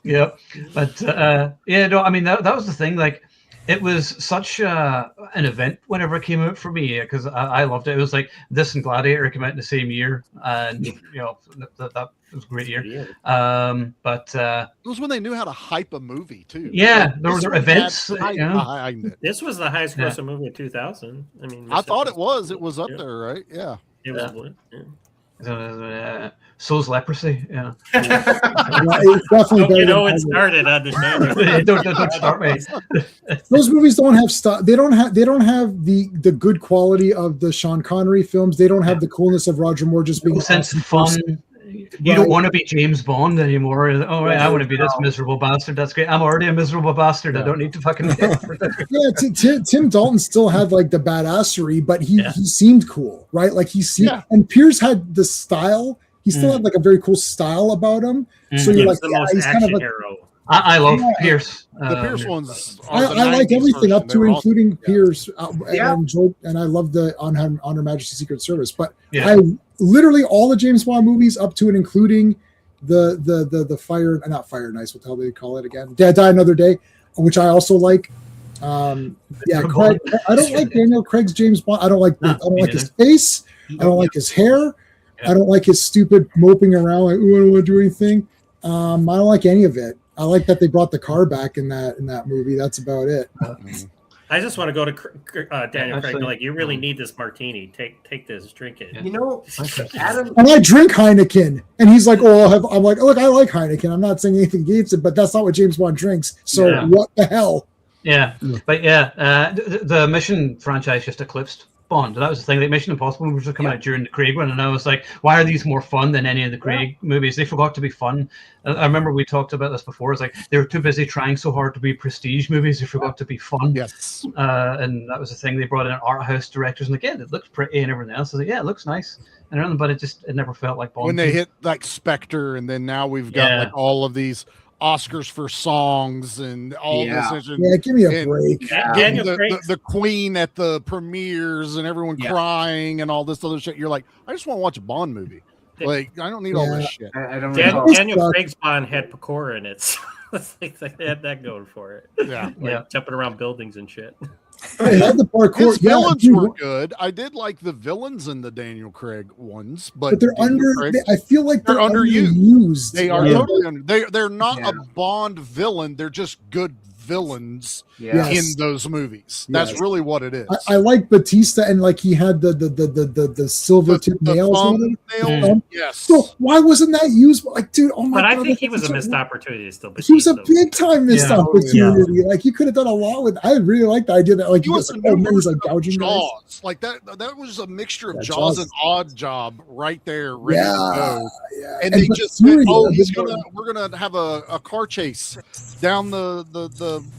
yeah, but yeah, no, I mean that was the thing. Like, it was such an event whenever it came out for me because I loved it. It was like this and Gladiator came out in the same year, and you know that was a great year. But It was when they knew how to hype a movie too. yeah, Like, there were this one had events. hype You know? behind it. This was the highest Yeah. grossing movie of 2000. I mean, I thought it was. It was up there, right? Yeah. It was one. Yeah. Soul's Leprosy. Yeah. Yeah, it's definitely Don't better get than Owen Hagrid. started on the show. don't start me. Those movies don't have stuff. They don't have the good quality of the Sean Connery films. They don't have the coolness of Roger Moore just being No sense awesome of fun. person. You don't Right. want to be James Bond anymore. Oh, right, I want to be this miserable bastard. That's great. I'm already a miserable bastard. I don't need to fucking. Yeah, Tim Dalton still had like the badassery, but he seemed cool, right? Like he seemed, Yeah. and Pierce had the style. He still had like a very cool style about him. So He you're was like, the yeah, most he's kind action of a, hero. I love Yeah. Pierce. The Pierce ones. I are the like 90s everything up version. to They were awesome. including Pierce. Yeah. I enjoyed, and I love the On Her Majesty's Secret Service. But Yeah. I literally all the James Bond movies up to and including the Fire, not Fire and Ice, what the hell do they call it again? Die Another Day, which I also like. Yeah, Craig, I don't like Daniel Craig's James Bond. I don't like No, I don't me like his face. I don't like his hair. Yeah. I don't like his stupid moping around like, "Ooh, I don't want to do anything." I don't like any of it. I like that they brought the car back in that movie. That's about it. I just want to go to Daniel Craig. Actually, Like, you really need this martini. Take this, drink it. You know, Adam. And I drink Heineken, and he's like, "Oh, I'm like, look, I like Heineken. I'm not saying anything against it, but that's not what James Bond drinks. So Yeah. what the hell?" Yeah, but yeah, the Mission franchise just eclipsed Bond. That was the thing. Like Mission Impossible movies were coming out during the Craig one, and I was like, why are these more fun than any of the Craig movies? They forgot to be fun. I remember we talked about this before. It's like they were too busy trying so hard to be prestige movies, they forgot to be fun. Yes. And that was the thing. They brought in art house directors, and again, it looks pretty and everything else. I was like, yeah, it looks nice, and everything, but it never felt like Bond. When they hit like Spectre, and then now we've got Yeah. like all of these Oscars for songs and all Yeah. this. Yeah, give me a And- break. Daniel the, Craig. the Queen at the premieres and everyone Yeah. crying and all this other shit. You're like, I just want to watch a Bond movie. Like, I don't need all this shit. I don't Dan, know. Daniel Craig's Bond had Pecora in it. So it's like they had that going for it. Yeah. Like Yeah. jumping around buildings and shit. They had the parkour. His Yeah, villains dude, were good. I did like the villains in the Daniel Craig ones, but they're Daniel Craig- I feel like they're They're underused. underused. They are right? totally under. They're not Yeah. a Bond villain. They're just good villains Yeah. Yes. in those movies. That's Yes. really what it is. I like Batista, and like he had the silver tip The nails on him. thumbnail, Um, yes. So why wasn't that used? Like, dude, oh my But I god! think he was a that's missed so- opportunity still. He was a Batista. big time missed Yeah. opportunity. Like you could have done a lot with. I really like the idea that like He was just, a oh new man, he's like version of gouging guys. Jaws. Like that. That was a mixture of Yeah, Jaws Jaws. and Odd Job right there, ready to Yeah, go. yeah. And they but just Fury, went, oh, yeah, we're gonna have a car chase down the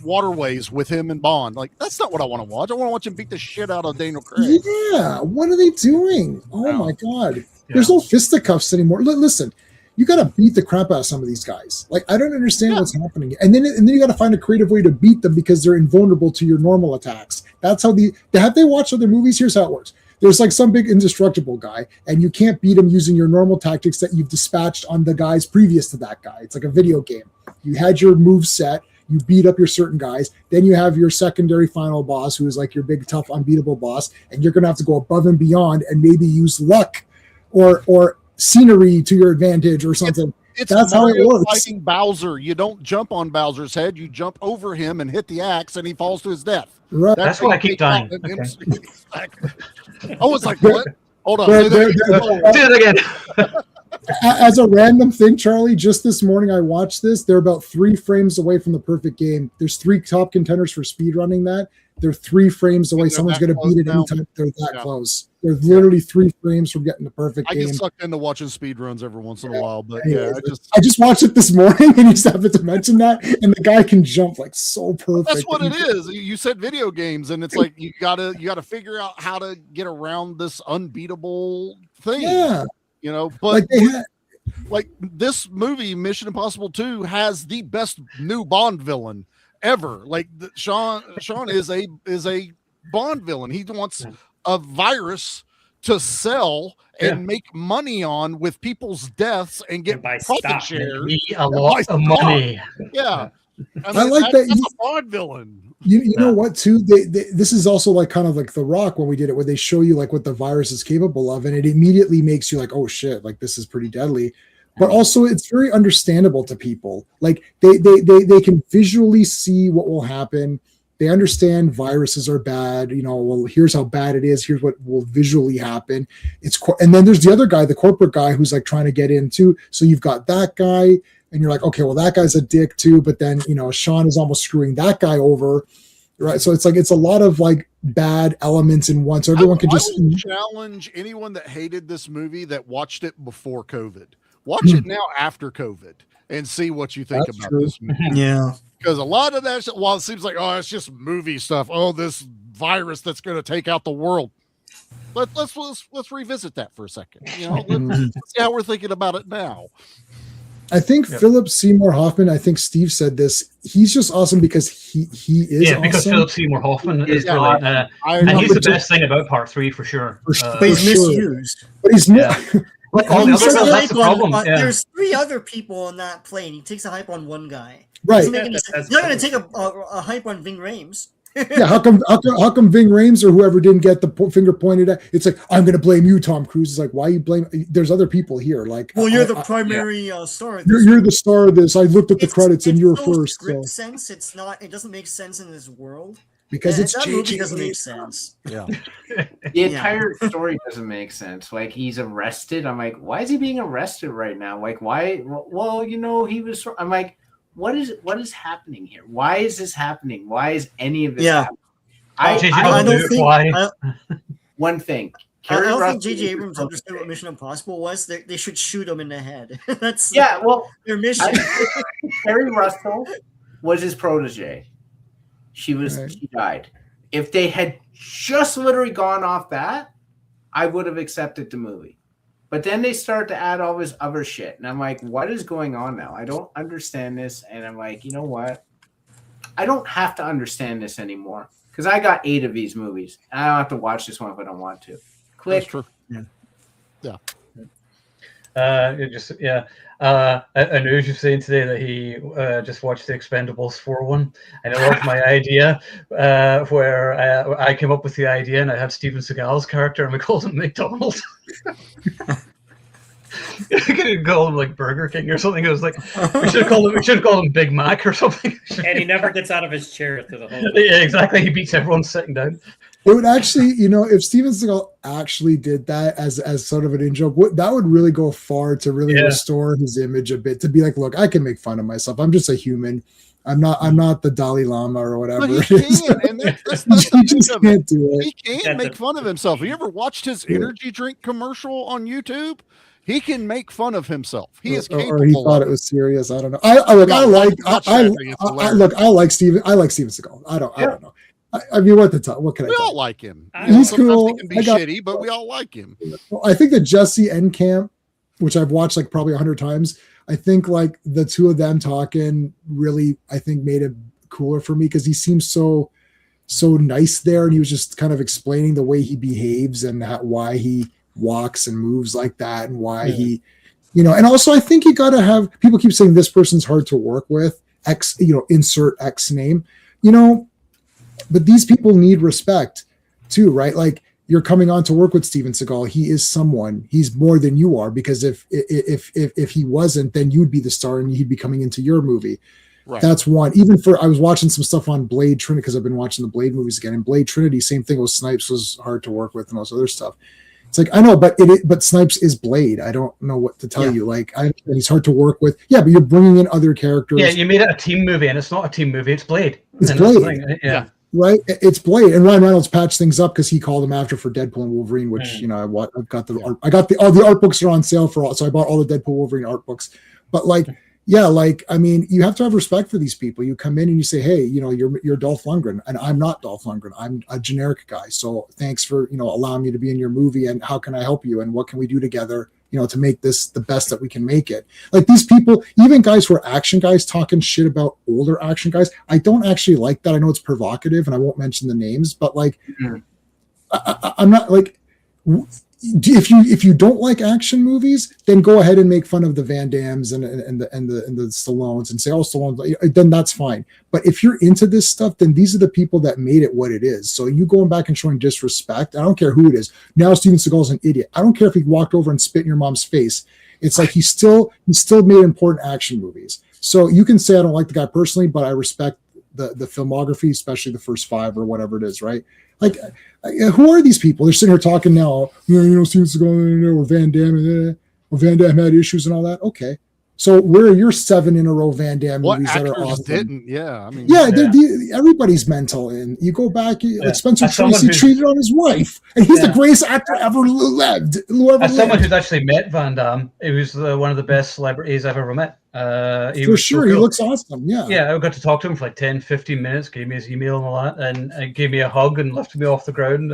waterways with him and Bond. Like that's not what I want to watch. I want to watch him beat the shit out of Daniel Craig. Yeah, what are they doing? Oh No. my god, there's no fisticuffs anymore. Listen, you got to beat the crap out of some of these guys. Like I don't understand Yeah. what's happening, and then you got to find a creative way to beat them because they're invulnerable to your normal attacks. That's how have they watched other movies? Here's how it works. There's like some big indestructible guy, and you can't beat him using your normal tactics that you've dispatched on the guys previous to that guy. It's like a video game. You had your move set. You beat up your certain guys. Then you have your secondary final boss, who is like your big, tough, unbeatable boss. And you're going to have to go above and beyond and maybe use luck or scenery to your advantage or something. It's That's how it Mario works. fighting Bowser. You don't jump on Bowser's head. You jump over him and hit the axe, and he falls to his death. Right. That's why I keep dying. I was like, what? Hold on. There- Say that there- again. there- Do it again. As a random thing, Charlie, just this morning I watched this. They're about 3 frames away from the perfect game. There's 3 top contenders for speedrunning that. They're 3 frames away. Someone's going to beat it anytime. They're that close. They're literally 3 frames from getting the perfect game. I get sucked into watching speedruns every once in a while, but I just watched it this morning and you just happened to mention that, and the guy can jump like so perfect. That's what it is. You said video games, and it's like you gotta figure out how to get around this unbeatable thing. Yeah. You know, but like like this movie, Mission Impossible 2, has the best new Bond villain ever. Like Sean is a Bond villain. He wants a virus to sell and make money on with people's deaths and get profit share. A lot of money. Yeah. I like that. That's a Bond villain. You know what too? This is also like kind of like The Rock when we did it, where they show you like what the virus is capable of, and it immediately makes you like, oh shit, like this is pretty deadly. But also it's very understandable to people. Like they can visually see what will happen. They understand viruses are bad. You know, well, here's how bad it is. Here's what will visually happen. And then there's the other guy, the corporate guy, who's like trying to get in too. So you've got that guy. And you're like, okay, well, that guy's a dick too. But then, you know, Sean is almost screwing that guy over, right? So it's like it's a lot of like bad elements in one. So everyone can just challenge anyone that hated this movie that watched it before COVID. Watch it now after COVID and see what you think about this movie. Yeah, because a lot of that, while it seems like, oh, it's just movie stuff. Oh, this virus that's going to take out the world. Let's revisit that for a second. You know, let's see how we're thinking about it now. I think Philip Seymour Hoffman, I think Steve said this, he's just awesome because he is awesome. Because Philip Seymour Hoffman is brilliant. And he's the best thing about part 3 for sure. But he's misused. But he's not. But all the others, that's the problem. There's 3 other people on that plane. He takes a hype on one guy. Right. He's not going to take a hype on Ving Rhames. Yeah, how come Ving Rhames or whoever didn't get the finger pointed at? It's like, I'm going to blame you, Tom Cruise. It's like, why you blame? There's other people here. Like, well, you're the primary star. You're the star of this. I looked at the credits and you're first. Script sense. It's not. It doesn't make sense in this world because it's that movie doesn't make sense. Yeah, the entire story doesn't make sense. Like he's arrested. I'm like, why is he being arrested right now? Like, why? Well, you know, he was. I'm like. What is happening here? Why is this happening? Why is any of this happening? I don't think one thing. I don't think J.J. Abrams understood what Mission Impossible was. They should shoot him in the head. That's their mission. Kerry Russell was his protege. She died. If they had just literally gone off that, I would have accepted the movie. But then they start to add all this other shit. And I'm like, what is going on now? I don't understand this. And I'm like, you know what? I don't have to understand this anymore. Because I got 8 of these movies. And I don't have to watch this one if I don't want to. Click. That's true. Yeah. I know you're saying today that he just watched the Expendables 4 one, and I love my idea where I came up with the idea and I had Steven Seagal's character and we called him McDonald. You could call him like Burger King or something. It was like we should have called him Big Mac or something. And he never gets out of his chair through the whole thing. Yeah, exactly. He beats everyone sitting down. It would actually, you know, if Steven Seagal actually did that as sort of an in-joke, that would really go far to really restore his image a bit. To be like, look, I can make fun of myself. I'm just a human. I'm not the Dalai Lama or whatever. But he can, and that's he just can't do it. He can make fun of himself. Have you ever watched his energy drink commercial on YouTube? He can make fun of himself. He is capable. Or he thought it was serious. I don't know. I like Steven. I like Steven Seagal. I don't know. I mean, what can I? We all like him. He's cool. He can be shitty, but we all like him. I think that Jesse Enkamp, which I've watched like probably 100 times, I think like the two of them talking really, I think made it cooler for me because he seems so nice there, and he was just kind of explaining the way he behaves and why he walks and moves like that, and why he, you know, and also I think you got to have people keep saying this person's hard to work with. X, you know, insert X name, you know. But these people need respect too, right? Like you're coming on to work with Steven Seagal. He is someone. He's more than you are, because if he wasn't, then you'd be the star and he'd be coming into your movie. Right. That's one. Even I was watching some stuff on Blade Trinity because I've been watching the Blade movies again. And Blade Trinity, same thing with Snipes, was hard to work with and all this other stuff. It's like, I know, but but Snipes is Blade. I don't know what to tell you. Like, he's hard to work with. Yeah, but you're bringing in other characters. Yeah, you made it a team movie, and it's not a team movie. It's Blade. It's Blade. Yeah. Right, it's Blade, and Ryan Reynolds patched things up because he called him after for Deadpool and Wolverine, which I've got all the art books are on sale for all, so I bought all the Deadpool Wolverine art books. But I mean, you have to have respect for these people. You come in and you say, hey, you're Dolph Lundgren, and I'm not Dolph Lundgren. I'm a generic guy. So thanks for allowing me to be in your movie, and how can I help you, and what can we do together? To make this the best that we can make it. Like these people, even guys who are action guys talking shit about older action guys, I don't actually like that. I know it's provocative and I won't mention the names, but I'm not like, if you don't like action movies, then go ahead and make fun of the Van Dammes and the Stallones and say, oh, Stallone, then that's fine. But if you're into this stuff, then these are the people that made it what it is. So you going back and showing disrespect, I don't care who it is. Now Steven Seagal's an idiot. I don't care if he walked over and spit in your mom's face. It's like he still made important action movies. So you can say I don't like the guy personally, but I respect the filmography, especially the first 5 or whatever it is, right? Like, who are these people? They're sitting here talking now, Steven Seagal or Van Damme had issues and all that. Okay. So where are your 7 in a row Van Damme movies that are awesome? Didn't? Yeah. I mean, everybody's mental. And you go back, like Spencer Tracy cheated on his wife, and he's the greatest actor ever lived. As someone who's actually met Van Damme, he was one of the best celebrities I've ever met. For sure, he looks awesome. Yeah, I got to talk to him for like 10-15 minutes, gave me his email and all that, and gave me a hug and lifted me off the ground,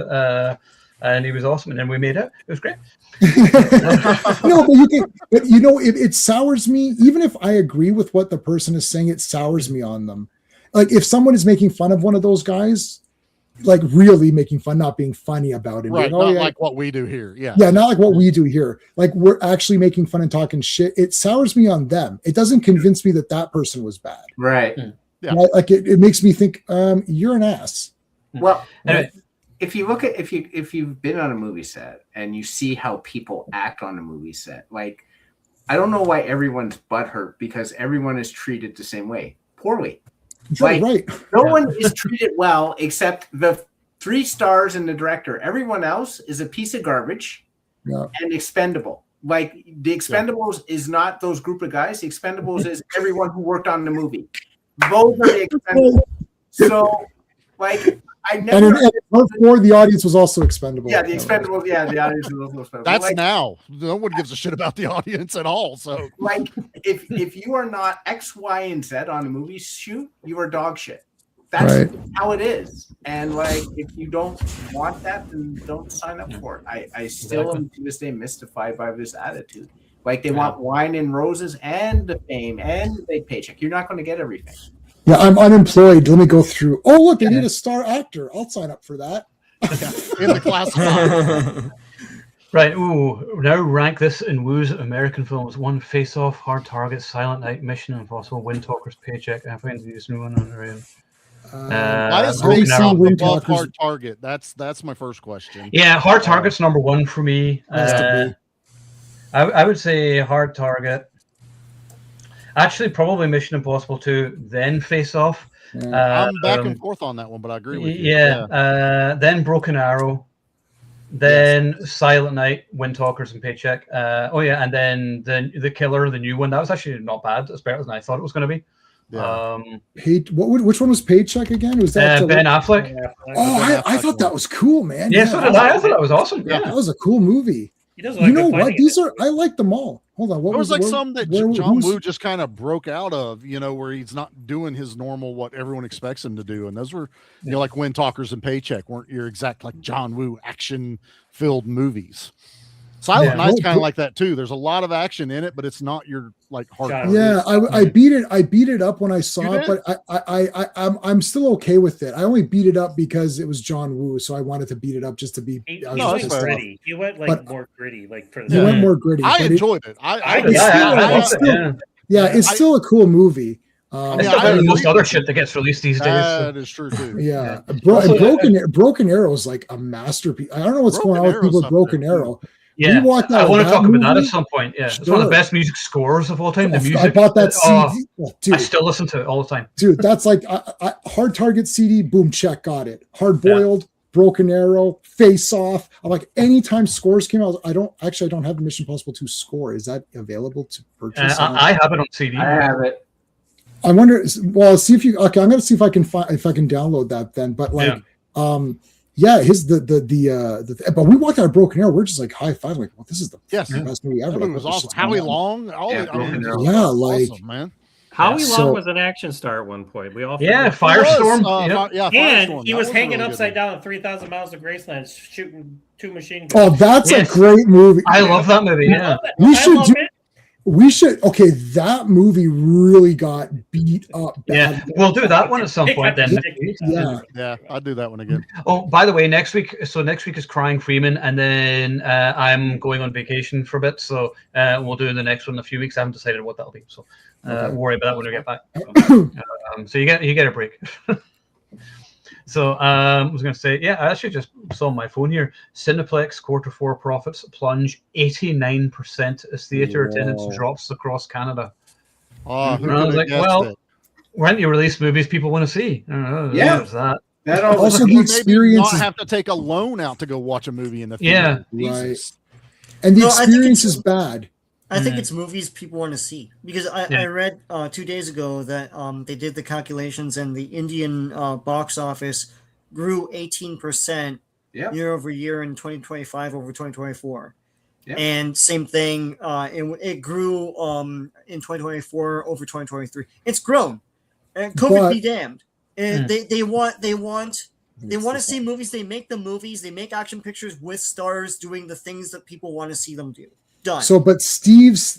and he was awesome. And then we made it. It was great. No, but it sours me. Even if I agree with what the person is saying, it sours me on them. Like if someone is making fun of one of those guys, like really making fun, not being funny about it, right? Not like what we do here. Yeah, not like what we do here. Like we're actually making fun and talking shit. It sours me on them. It doesn't convince me that person was bad. Right. Yeah. Right? Like it makes me think you're an ass. Well, if you look at if you've been on a movie set and you see how people act on a movie set, like I don't know why everyone's butthurt because everyone is treated the same way, poorly. Right. No one is treated well except the 3 stars and the director. Everyone else is a piece of garbage and expendable. Like the Expendables is not those group of guys. The Expendables is everyone who worked on the movie. Those are the Expendables. So, like, I never. And in part 4, the audience was also expendable. Yeah, the Expendables. Yeah, the audience was also expendable. That's like, now. No one gives a shit about the audience at all. So, like, if you are not X, Y, and Z on a movie shoot, you are dog shit. That's how it is. And like, if you don't want that, then don't sign up for it. I still am to this day mystified by this attitude. Like, they want wine and roses and the fame and the big paycheck. You're not going to get everything. Yeah, I'm unemployed. Let me go through. Oh, look, they need a star actor. I'll sign up for that. In the class. Right. Ooh, now rank this in Woo's American films: 1, Face Off, Hard Target, Silent Night, Mission Impossible, Wind Talkers, Paycheck. I find these new one on the radio. Why is Face Off above Hard Target? That's my first question. Yeah, Hard Target's number 1 for me. I would say Hard Target. Actually, probably Mission Impossible 2, then Face Off. I'm back and forth on that one, but I agree with you. Yeah. Then Broken Arrow. Then Silent Night, Wind Talkers, and Paycheck. And then the Killer, the new one. That was actually not bad. It's better than I thought it was going to be. Yeah. Which one was Paycheck again? Was that Ben Affleck? Oh, I thought that was cool, man. Yeah, so did I. I thought that was awesome. Yeah, that was a cool movie. He does like what? I like them all. Hold on. There was some that John Woo just kind of broke out of, where he's not doing his normal, what everyone expects him to do. And those were, like Wind Talkers and Paycheck weren't your exact, like John Woo action filled movies. Silent Night's kind of like that too. There's a lot of action in it, but it's not your like hard. Yeah, I beat it up when I saw it, but I'm still okay with it. I only beat it up because it was John Woo, so I wanted to beat it up just to be. He went gritty. He went more gritty, like for the. He went more gritty. I enjoyed it. It's still a cool movie. It's better than most other shit that gets released these days. That is true too. Yeah, Broken Arrow is like a masterpiece. I don't know what's going on with people with Broken Arrow. Yeah, I want to talk about that at some point. Yeah, it's one of the best music scores of all time. The music. I bought that CD. Dude, I still listen to it all the time. Dude, that's like Hard Target CD. Boom, check, got it. Hard Boiled. Broken Arrow, Face Off. I'm like, anytime scores came out, I don't have the Mission Impossible 2 score. Is that available to purchase? I have it on CD. I have it. I wonder. Well, see if you. Okay, I'm gonna see if I can download that then. But like, yeah, but we walked out of Broken Arrow. We're just like high five, like, well, this is the best movie ever. That movie was awesome. Howie Long. Like, awesome, man. Howie Long was an action star at one point. We all Firestorm. Firestorm. And he was hanging upside down in 3,000 Miles of Graceland, shooting 2 machine guns. Oh, that's a great movie. I love that movie. Yeah, we should. Okay, that movie really got beat up. Yeah, we'll do that one at some point then. Yeah, I'll do that one again. Oh, by the way, next week is Crying Freeman, and then I'm going on vacation for a bit, so we'll do the next one in a few weeks. I haven't decided what that'll be, so we'll worry about that when we get back. So you get a break. So I was going to say, I actually just saw on my phone here, Cineplex Q4 profits plunge 89% as theater attendance drops across Canada. Oh, and I was like, well, when you release movies people want to see. There's that. That also the experience not have to take a loan out to go watch a movie in the theater. Right. And the experience is bad. I think it's movies people want to see, because I read 2 days ago that they did the calculations and the Indian box office grew 18% year over year in 2025 over 2024. Yep. And same thing, it grew in 2024 over 2023. It's grown. And COVID be damned. They want to see movies. They make the movies. They make action pictures with stars doing the things that people want to see them do. Done. So, but Steve's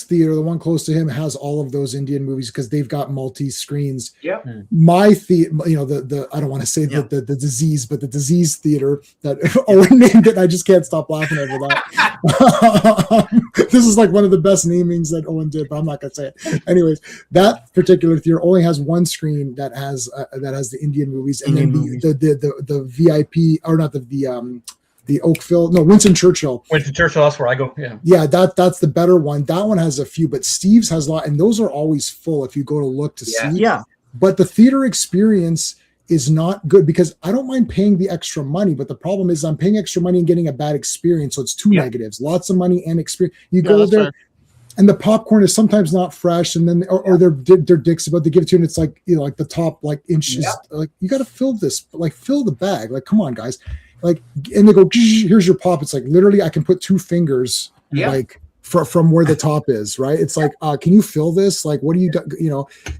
theater, the one close to him, has all of those Indian movies because they've got multi screens. Yep. My theater, the I don't want to say the disease, but the disease theater that Owen named it. I just can't stop laughing over that. This is like one of the best namings that Owen did, but I'm not gonna say it. Anyways, that particular theater only has one screen that has the Indian movies, and then the VIP or not the Oakville, Winston Churchill. Winston Churchill, that's where I go. Yeah, that's the better one. That one has a few, but Steve's has a lot, and those are always full if you go to look to see. Yeah. But the theater experience is not good because I don't mind paying the extra money, but the problem is I'm paying extra money and getting a bad experience. So it's two negatives: lots of money and experience. You go there, and the popcorn is sometimes not fresh, and then or they're dicks about they give it to you, and it's like like the top inches. Like you got to fill this, fill the bag. Like come on, guys. And they go, here's your pop. It's like literally I can put 2 fingers from where the top is, right? It's like, can you fill this? Like, what do you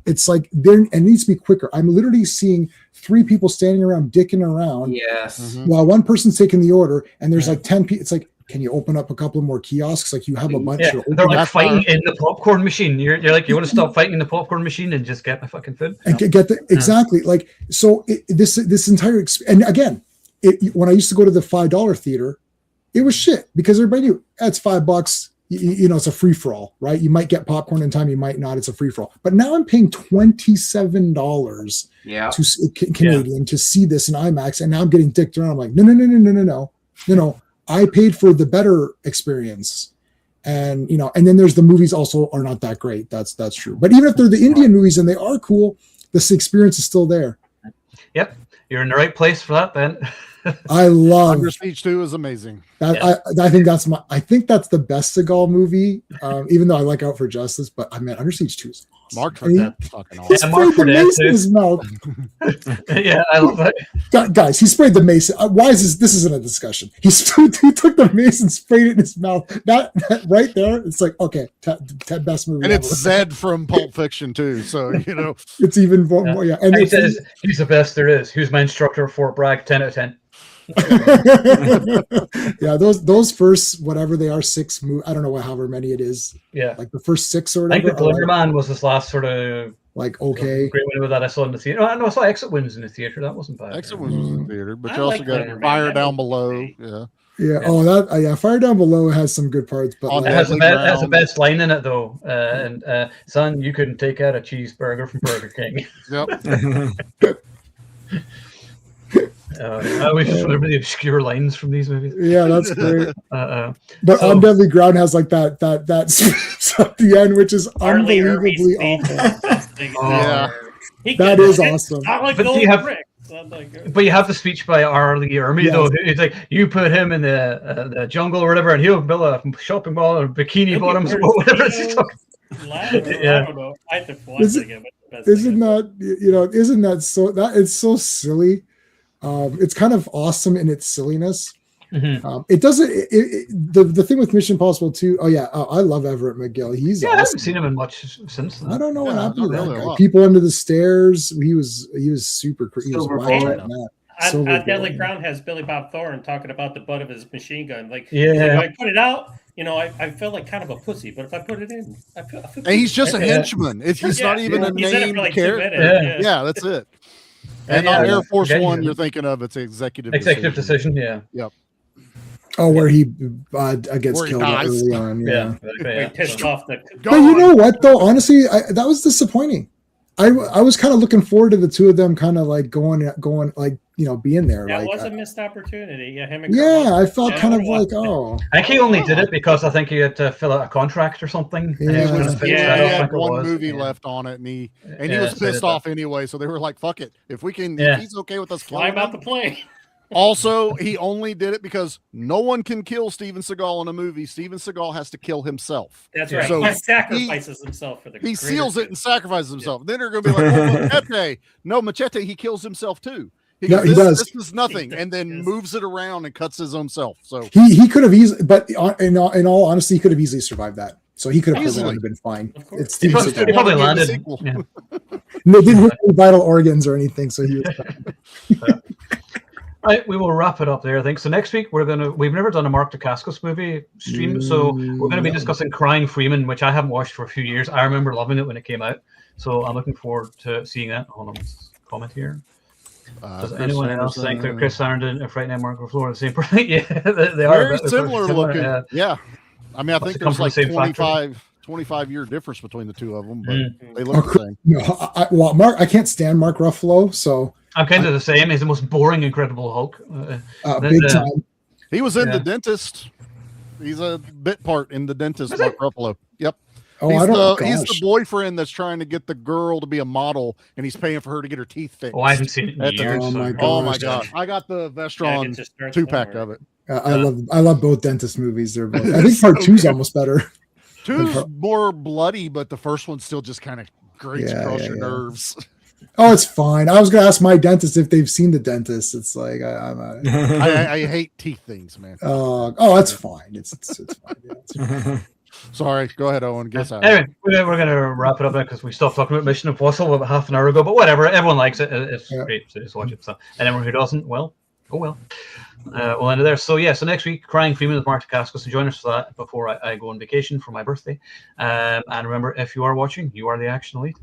it's like then it needs to be quicker. I'm literally seeing 3 people standing around dicking around. Yes. While one person's taking the order, and there's 10 people. It's like, can you open up a couple more kiosks? Like you have a bunch. Yeah. They're fighting in the popcorn machine. You're like, you want to stop fighting in the popcorn machine and just get my fucking food? And get the exactly so this entire and again. When I used to go to the $5 theater, it was shit because everybody knew that's $5. It's a free for all, right? You might get popcorn in time, you might not. It's a free for all. But now I'm paying $27 to Canadian to see this in IMAX, and now I'm getting dicked around. I'm like, no. I paid for the better experience, and and then there's the movies also are not that great. That's true. But even if they're the Indian movies and they are cool, this experience is still there. Yep, you're in the right place for that, Ben. I love Under Siege 2 is amazing. I think that's the best Seagal movie. Even though I like Out for Justice, but I mean Under Siege 2 is awesome. Mark Fredette fucking awesome. He sprayed the mace in his mouth. Yeah, I love that. Guys, he sprayed the mace. Why is this isn't a discussion? He took the mace and sprayed it in his mouth. That right there, it's like okay, best movie. And ever. it's Zed from Pulp Fiction too. So it's even more. And he says he's the best there is. Who's my instructor at Fort Bragg? 10 out of 10. Yeah, those first whatever they are 6 I don't know however many it is. Yeah, like the first 6 or whatever. I think the Glimmer Man was his last sort of okay. Great window that I saw in the theater. No, I saw Exit Wounds in the theater. That wasn't bad. Exit Wounds was in the theater, but you also got Fire Down Below. Yeah. Oh, Fire Down Below has some good parts, but it has the best line in it though. And son, you couldn't take out a cheeseburger from Burger King. Yep. We just remember the obscure lines from these movies. Yeah, that's great. But On Deadly Ground has like that speech at the end, which is unbelievably awful. Yeah, that is awesome. But But you have the speech by R. Lee Ermey, though. It's like, you put him in the jungle or whatever, and he'll build a shopping mall or bikini bottoms or whatever it's talking. I don't know. I have to watch it again. Isn't that so? That it's so silly. It's kind of awesome in its silliness. Mm-hmm. It doesn't. The thing with Mission Impossible 2. Oh yeah, I love Everett McGill. He's awesome. I haven't seen him in much since then. I don't know what happened to that really guy. People Under the Stairs. He was super. He was Silver wild Bullet. on that. On Silver Deadly Bullet. Crown has Billy Bob Thornton talking about the butt of his machine gun. Like, Yeah. if I put it out, I feel like kind of a pussy. But if I put it in, I feel And he's just a henchman. He's not even a He's in it named for like 2 character. minutes. Yeah, that's it. And And on Air Force okay. One, you're thinking of it's executive decision. Yeah. Yep. Oh, where he gets Where he killed dies. early on. Yeah. We pissed off the. But you know what though? Honestly, that was disappointing. I was kind of looking forward to the two of them kind of like going like being there. That like, was a missed opportunity. Yeah, him and I felt Yeah, kind of I like, watched I think he only did it because I think he had to fill out a contract or something. And he was Yeah. gonna finish Yeah, that he off, I had think it one was. movie Yeah. left on it, and he Yeah, was so they pissed did off anyway. So they were like, "Fuck it, if Yeah. he's okay with us Fly killing him out the him." plane. Also, he only did it because no one can kill Steven Seagal in a movie. Steven Seagal has to kill himself. That's Yeah. right. So he sacrifices himself for the. He greater seals it good. and sacrifices himself. Then they're going to be like, "Oh, Machete." No, Machete, he kills himself too. He Yeah, goes, he does. This is nothing, and then Yes. moves it around and cuts his own self. So he could have easily, but in all honesty, he could have easily survived that. So he could have Easily. been fine. Of course. It's He Steven probably, he Seagal. probably Wanna landed. get a sequel. Yeah. No, didn't hit any vital organs or anything. So he was. Right, we will wrap it up there, I think. So next week we've never done a Mark Dacascos movie stream, so we're going to be discussing Crying Freeman, which I haven't watched for a few years. I remember loving it when it came out, so I'm looking forward to seeing that. Hold on, let's comment here. Does Chris anyone else think that Sanderson. Chris Sarandon and Fright Night Mark Ruffalo are the same person? Yeah, they are. Very similar looking. Yeah. Yeah. I mean, I Must think have come there's from like the same 25-year difference between the two of them, but Mm. they look the same. No, well, Mark, I can't stand Mark Ruffalo, so I'm kind of the same. He's the most boring Incredible Hulk. big time. He was in Yeah. The Dentist. He's a bit part in The Dentist, Was Mark Ruffalo. Yep. Oh, he's, I don't. he's the Gosh. boyfriend that's trying to get the girl to be a model, and he's paying for her to get her teeth fixed. Oh, I haven't seen it in At the- years. Oh my so- Oh my gosh. god! I got the Yeah, Vestron get your starts 2-pack somewhere. of it. I love both dentist movies. They're both. I think part two's almost better. Two's more bloody, but the first one still just kind of grates Yeah, across yeah, your yeah. nerves. Oh, it's fine. I was gonna ask my dentist if they've seen The Dentist. It's like I'm a, I hate teeth things, man. oh, that's fine. It's fine. Yeah, it's fine. Sorry, go ahead, Owen. Guess out. Anyway, we're going to wrap it up now because we stopped talking about Mission Impossible about half an hour ago. But whatever, everyone likes it. It's Yeah. great, so just watch it. So, and everyone who doesn't, well, oh well. We'll end it there. So yeah, so next week, Crying Freeman with Mark Dacascos. So join us for that before I go on vacation for my birthday. And remember, if you are watching, you are the action elite.